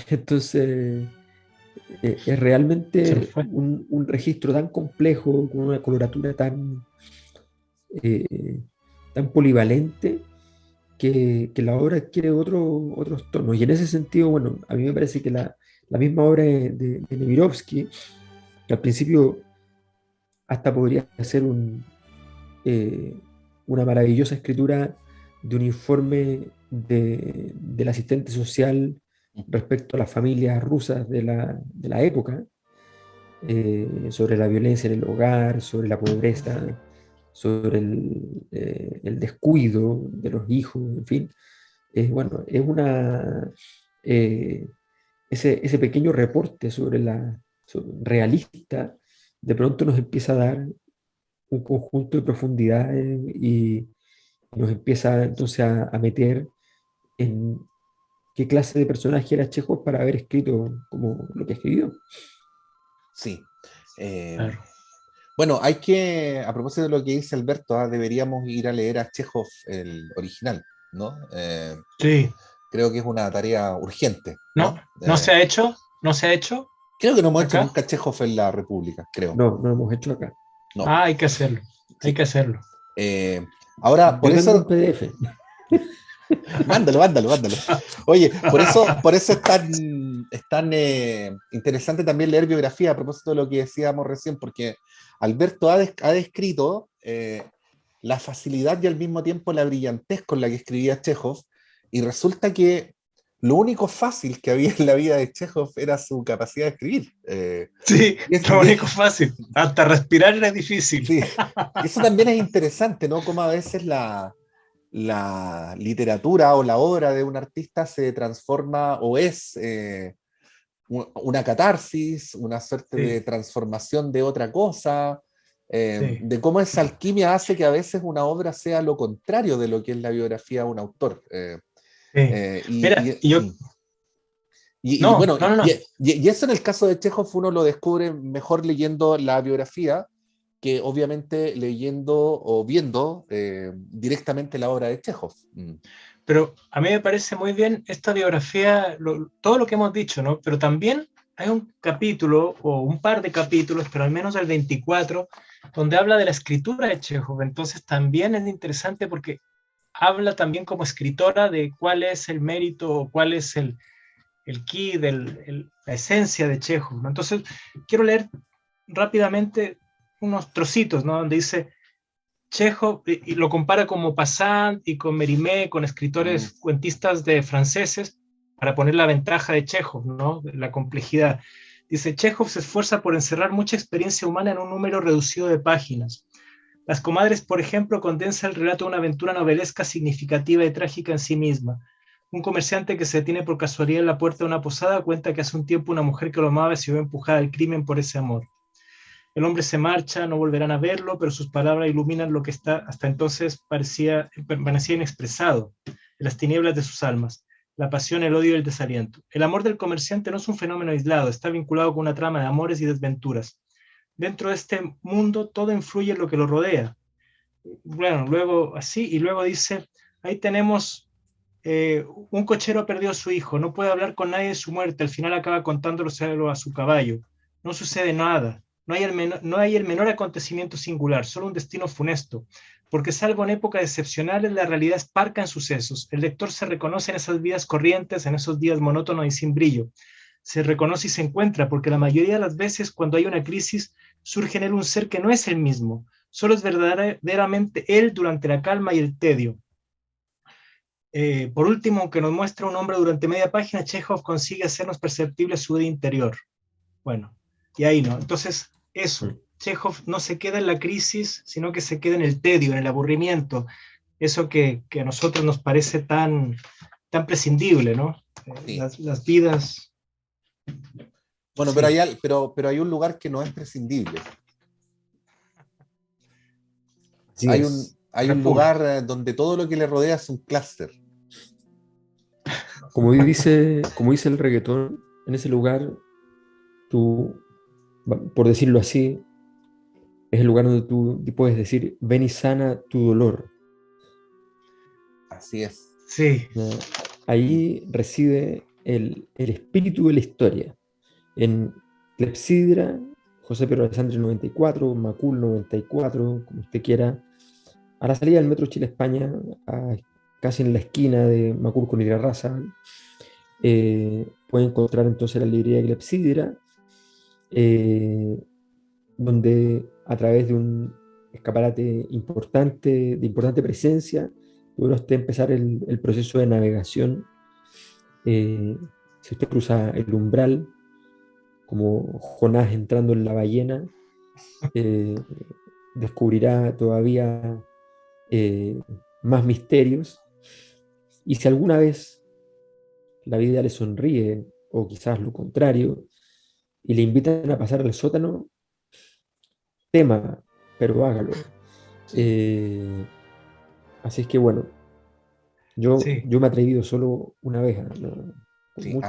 Entonces, es Se nos realmente fue. un registro tan complejo, con una coloratura eh, tan polivalente, que la obra adquiere otros tonos. Y en ese sentido, bueno, a mí me parece que la misma obra de Nemirovsky, que al principio hasta podría ser eh, una maravillosa escritura de un informe del asistente social respecto a las familias rusas de la época, sobre la violencia en el hogar, sobre la pobreza, sobre el descuido de los hijos, en fin. Bueno, es eh, ese pequeño reporte realista, de pronto nos empieza a dar un conjunto de profundidades y nos empieza entonces a meter en qué clase de personaje era Chekhov para haber escrito como lo que escribió. Sí. Eh, Claro. bueno, hay que, a propósito de lo que dice Alberto, deberíamos ir a leer a Chekhov el original, ¿no? Sí. Creo que es una tarea urgente, No, ¿no? no se ha hecho, no se ha hecho Creo que no hemos hecho acá. nunca Chekhov en la República, creo. No, no lo hemos hecho acá. No, Ah, hay que hacerlo. Hay sí. que hacerlo. Ahora, por Yo tengo un eso, PDF. mándalo. Oye, por eso es tan interesante también leer biografía, a propósito de lo que decíamos recién, porque Alberto ha descrito la facilidad y al mismo tiempo la brillantez con la que escribía Chekhov, y resulta que lo único fácil que había en la vida de Chekhov era su capacidad de escribir. Sí, Y, es- lo y es- único fácil. Hasta respirar era difícil. sí, eso también es interesante, ¿no? Como a veces la literatura o la obra de un artista se transforma o es una catarsis, una suerte de Sí, transformación de otra cosa, sí, de cómo esa alquimia hace que a veces una obra sea lo contrario de lo que es la biografía de un autor. sí. Eh, y, Mira, y- y yo, mm. Y no, bueno, no, no, no. y eso en el caso de Chekhov uno lo descubre mejor leyendo la biografía que obviamente leyendo o viendo directamente la obra de Chekhov. Pero a mí me parece muy bien esta biografía, todo lo que hemos dicho, ¿no? Pero también hay un capítulo o un par de capítulos, pero al menos el 24, donde habla de la escritura de Chekhov. Entonces también es interesante porque habla también como escritora de cuál es el mérito o cuál es ki, la esencia de Chekhov, ¿no? Entonces, quiero leer rápidamente unos trocitos, ¿no? Donde dice Chekhov, y lo compara con Maupassant y con Mérimée, con escritores cuentistas franceses, para poner la ventaja de Chekhov, ¿no? La complejidad. Dice, Chekhov se esfuerza por encerrar mucha experiencia humana en un número reducido de páginas. Las comadres, por ejemplo, condensa el relato de una aventura novelesca significativa y trágica en sí misma. Un comerciante que se detiene por casualidad en la puerta de una posada cuenta que hace un tiempo una mujer que lo amaba se vio empujada al crimen por ese amor. El hombre se marcha, no volverán a verlo, pero sus palabras iluminan lo que hasta entonces permanecía inexpresado en las tinieblas de sus almas. La pasión, el odio y el desaliento. El amor del comerciante no es un fenómeno aislado, está vinculado con una trama de amores y desventuras. Dentro de este mundo todo influye en lo que lo rodea. Bueno, luego así, y luego dice, ahí tenemos un cochero perdió a su hijo, no puede hablar con nadie de su muerte, al final acaba contándolo a su caballo. No sucede nada, no hay el menor acontecimiento singular, solo un destino funesto. Porque salvo en épocas excepcionales, la realidad es parca en sucesos. El lector se reconoce en esas vidas corrientes, en esos días monótonos y sin brillo. Se reconoce y se encuentra, porque la mayoría de las veces cuando hay una crisis, surge en él un ser que no es el mismo. Solo es verdaderamente él durante la calma y el tedio. Por último, aunque nos muestra un hombre durante media página, Chekhov consigue hacernos perceptible su vida interior. Bueno, y ahí no. Entonces, eso. Chekhov no se queda en la crisis, sino que se queda en el tedio, en el aburrimiento, eso que a nosotros nos parece tan prescindible, ¿no? Sí. Las vidas... Bueno, Sí. pero hay un lugar que no es prescindible. Así Hay es. un lugar donde todo lo que le rodea es un clúster. Como dice el reggaetón, en ese lugar, tú, por decirlo así, es el lugar donde tú puedes decir, ven y sana tu dolor. Así es. Sí, ¿No? Ahí reside el espíritu de la historia. En Clepsidra, José Pedro Alessandri 94, Macul 94, como usted quiera, a la salida del Metro Chile-España, casi en la esquina de Macul con Irarrázaval, puede encontrar entonces la librería de Clepsidra, donde a través de un escaparate de importante presencia, puede usted empezar el proceso de navegación. Si usted cruza el umbral, como Jonás entrando en la ballena, descubrirá todavía más misterios. Y si alguna vez la vida le sonríe, o quizás lo contrario, y le invitan a pasar al sótano, tema, pero hágalo. Así es que bueno, sí. yo me he atrevido solo una vez, ¿no? Con Sí, mucho,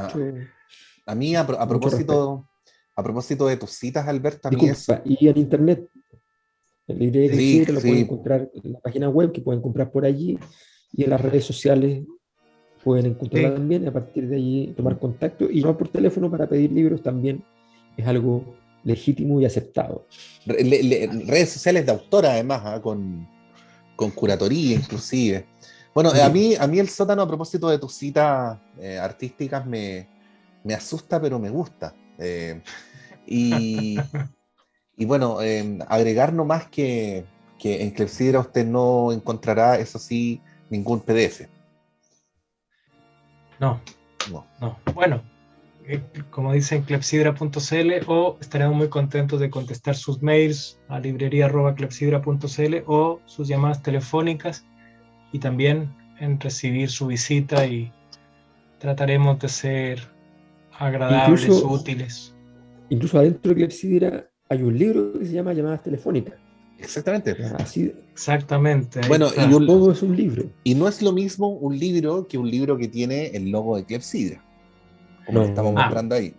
A mí, a mucho respeto. propósito de tus citas, Alberto, a mí es... Disculpa, y en internet, en la librería de Sí, Clepsidra lo pueden sí, encontrar en la página web, que pueden comprar por allí, y en las redes sociales pueden encontrarla Sí. también, y a partir de allí tomar contacto, y no por teléfono para pedir libros también es algo legítimo y aceptado. redes sociales de autora, además, con curatoría, inclusive. Bueno, Sí. a mí el sótano, a propósito de tus citas artísticas, me asusta, pero me gusta. Y bueno, agregar nomás que en Clepsidra usted no encontrará, eso sí, ningún PDF. No. No. Bueno, como dicen clepsidra.cl, o estaremos muy contentos de contestar sus mails a librería@clepsidra.cl o sus llamadas telefónicas, y también en recibir su visita, y trataremos de ser agradables, Incluso- útiles. Incluso adentro de Clepsidra hay un libro que se llama Llamadas Telefónicas. Exactamente. Así, Exactamente. Ahí Bueno, está. todo es un libro. y no es lo mismo un libro que tiene el logo de Clepsidra, como No. lo estamos mostrando ahí.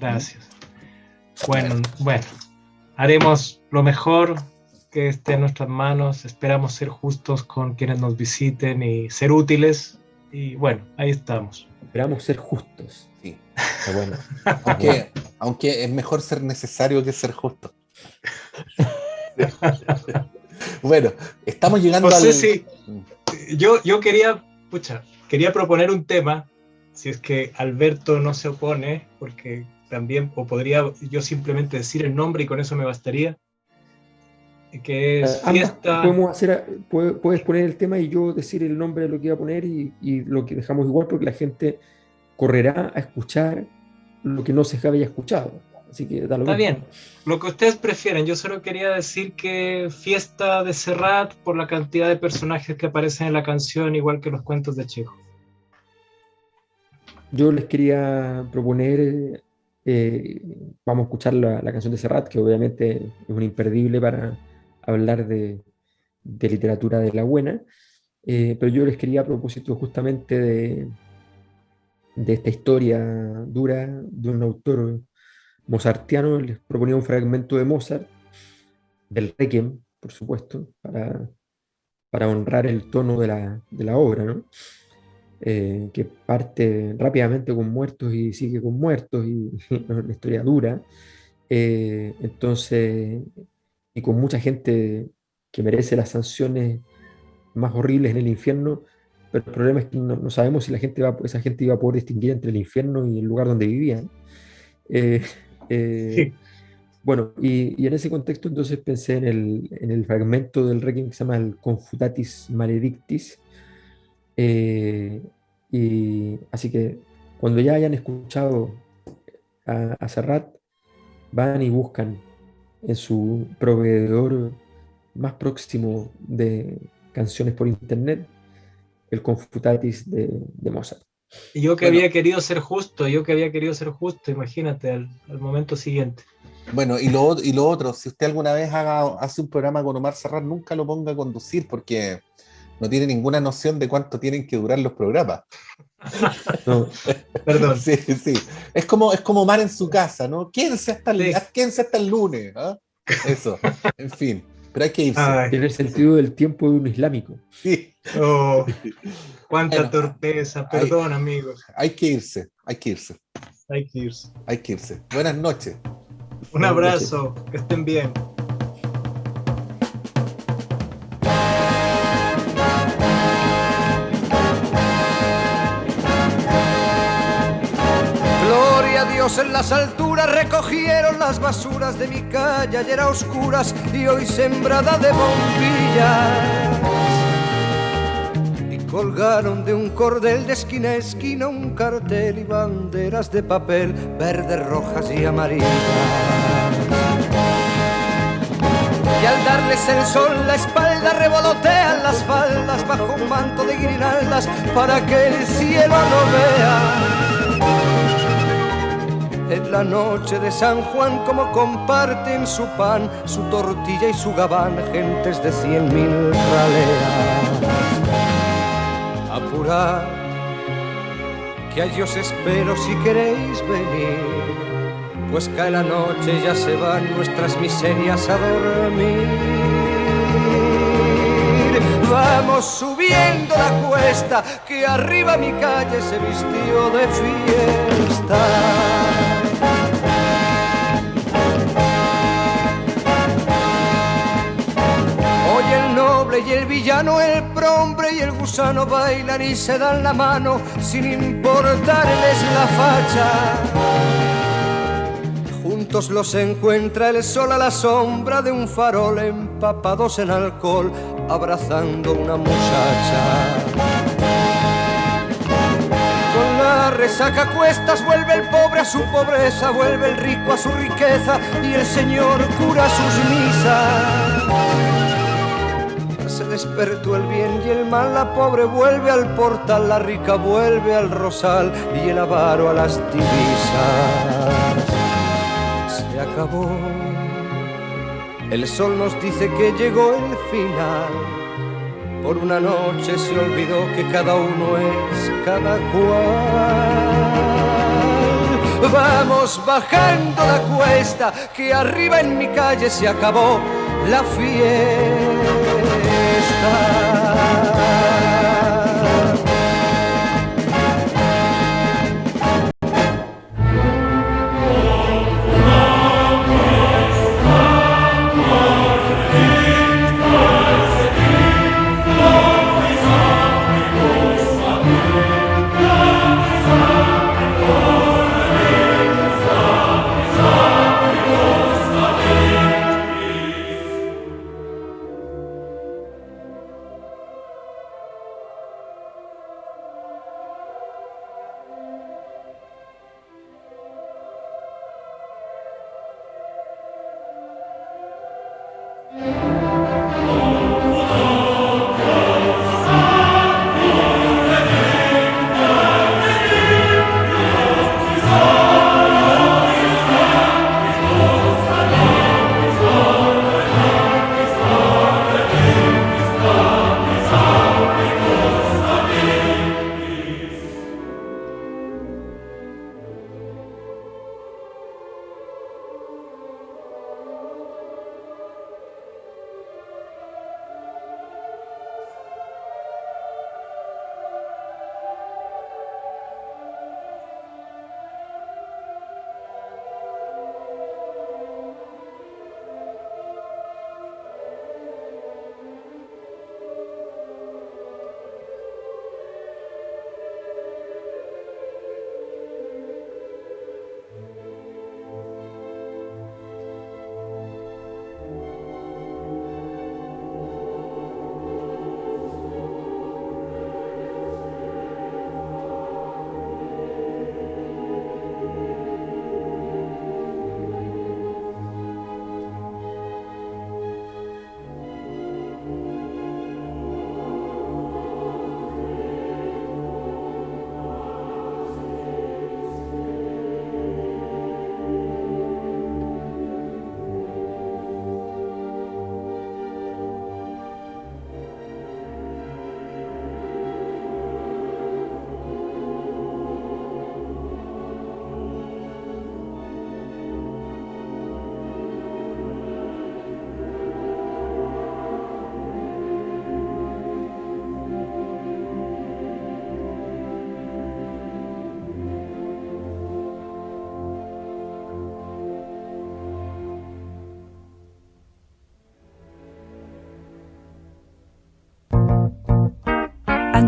Gracias. Bueno, haremos lo mejor que esté en nuestras manos. Esperamos ser justos con quienes nos visiten y ser útiles. Y bueno, ahí estamos. Esperamos ser justos. Sí. Está bueno. Aunque es mejor ser necesario que ser justo. Bueno, estamos llegando No sé al... si yo quería proponer un tema si es que Alberto no se opone, porque también, o podría yo simplemente decir el nombre y con eso me bastaría, que es fiesta... Podemos hacer, puedes poner el tema y yo decir el nombre de lo que iba a poner y lo que dejamos igual, porque la gente correrá a escuchar lo que no se había escuchado. Así que da lo Está mismo. bien, lo que ustedes prefieren. Yo solo quería decir que Fiesta de Serrat, por la cantidad de personajes que aparecen en la canción, igual que los cuentos de Chekhov. Yo les quería proponer, vamos a escuchar la canción de Serrat, que obviamente es un imperdible para hablar de literatura de la buena, pero yo les quería, a propósito justamente de esta historia dura de un autor mozartiano, les proponía un fragmento de Mozart, del Requiem, por supuesto, para honrar el tono de la obra, ¿no? Que parte rápidamente con muertos y sigue con muertos, y una historia dura. Entonces, y con mucha gente que merece las sanciones más horribles en el infierno, pero el problema es que no sabemos si esa gente iba a poder distinguir entre el infierno y el lugar donde vivían. Sí. Bueno, y en ese contexto entonces pensé en el fragmento del Requiem que se llama el Confutatis Maledictis. Y así que cuando ya hayan escuchado a Serrat, van y buscan en su proveedor más próximo de canciones por internet el Confutatis de Mozart. Y yo que había querido ser justo, imagínate, al momento siguiente. Bueno, y lo otro, si usted alguna vez hace un programa con Omar Serrat, nunca lo ponga a conducir, porque no tiene ninguna noción de cuánto tienen que durar los programas. No. Perdón. Sí. Es como Omar en su casa, ¿no? Quédense hasta el lunes, ¿eh? Eso, en fin. Pero hay que irse. Tiene el sentido del tiempo de un islámico. Sí. Oh, cuánta torpeza, perdón, amigos. Hay que irse. Hay que irse. Buenas noches. Un abrazo, que estén bien. Gloria a Dios en las alturas, recogieron las basuras de mi calle, ayer a oscuras y hoy sembrada de bombillas. Y colgaron de un cordel de esquina a esquina un cartel y banderas de papel, verdes, rojas y amarillas. Y al darles el sol la espalda revolotean las faldas bajo un manto de guirnaldas para que el cielo no vea. En la noche de San Juan como comparten su pan, su tortilla y su gabán gentes de 100.000 raleas. Apurad, que allí os espero si queréis venir, pues cae la noche y ya se van nuestras miserias a dormir. Vamos subiendo la cuesta, que arriba mi calle se vistió de fiesta. Hoy el noble y el villano, el prohombre y el gusano bailan y se dan la mano sin importarles la facha. Juntos los encuentra el sol a la sombra de un farol, empapados en alcohol, abrazando una muchacha. Con la resaca a cuestas vuelve el pobre a su pobreza, vuelve el rico a su riqueza y el Señor cura sus misas. Se despertó el bien y el mal, la pobre vuelve al portal, la rica vuelve al rosal y el avaro a las divisas. Se acabó, el sol nos dice que llegó el final. Por una noche se olvidó que cada uno es cada cual. Vamos bajando la cuesta, que arriba en mi calle se acabó la fiesta.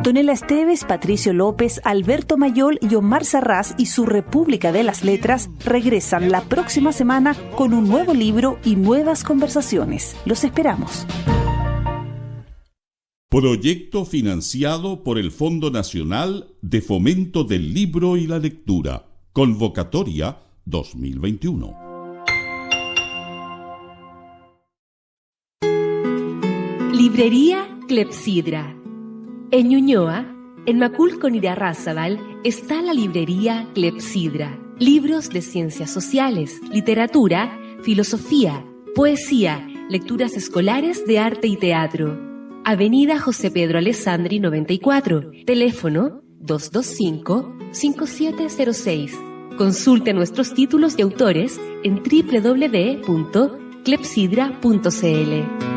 Antonella Esteves, Patricio López, Alberto Mayol y Omar Sarraz y su República de las Letras regresan la próxima semana con un nuevo libro y nuevas conversaciones. Los esperamos. Proyecto financiado por el Fondo Nacional de Fomento del Libro y la Lectura. Convocatoria 2021. Librería Clepsidra. En Ñuñoa, en Macul con Irarrázaval, está la librería Clepsidra. Libros de ciencias sociales, literatura, filosofía, poesía, lecturas escolares de arte y teatro. Avenida José Pedro Alessandri 94, teléfono 225-5706. Consulte nuestros títulos y autores en www.clepsidra.cl.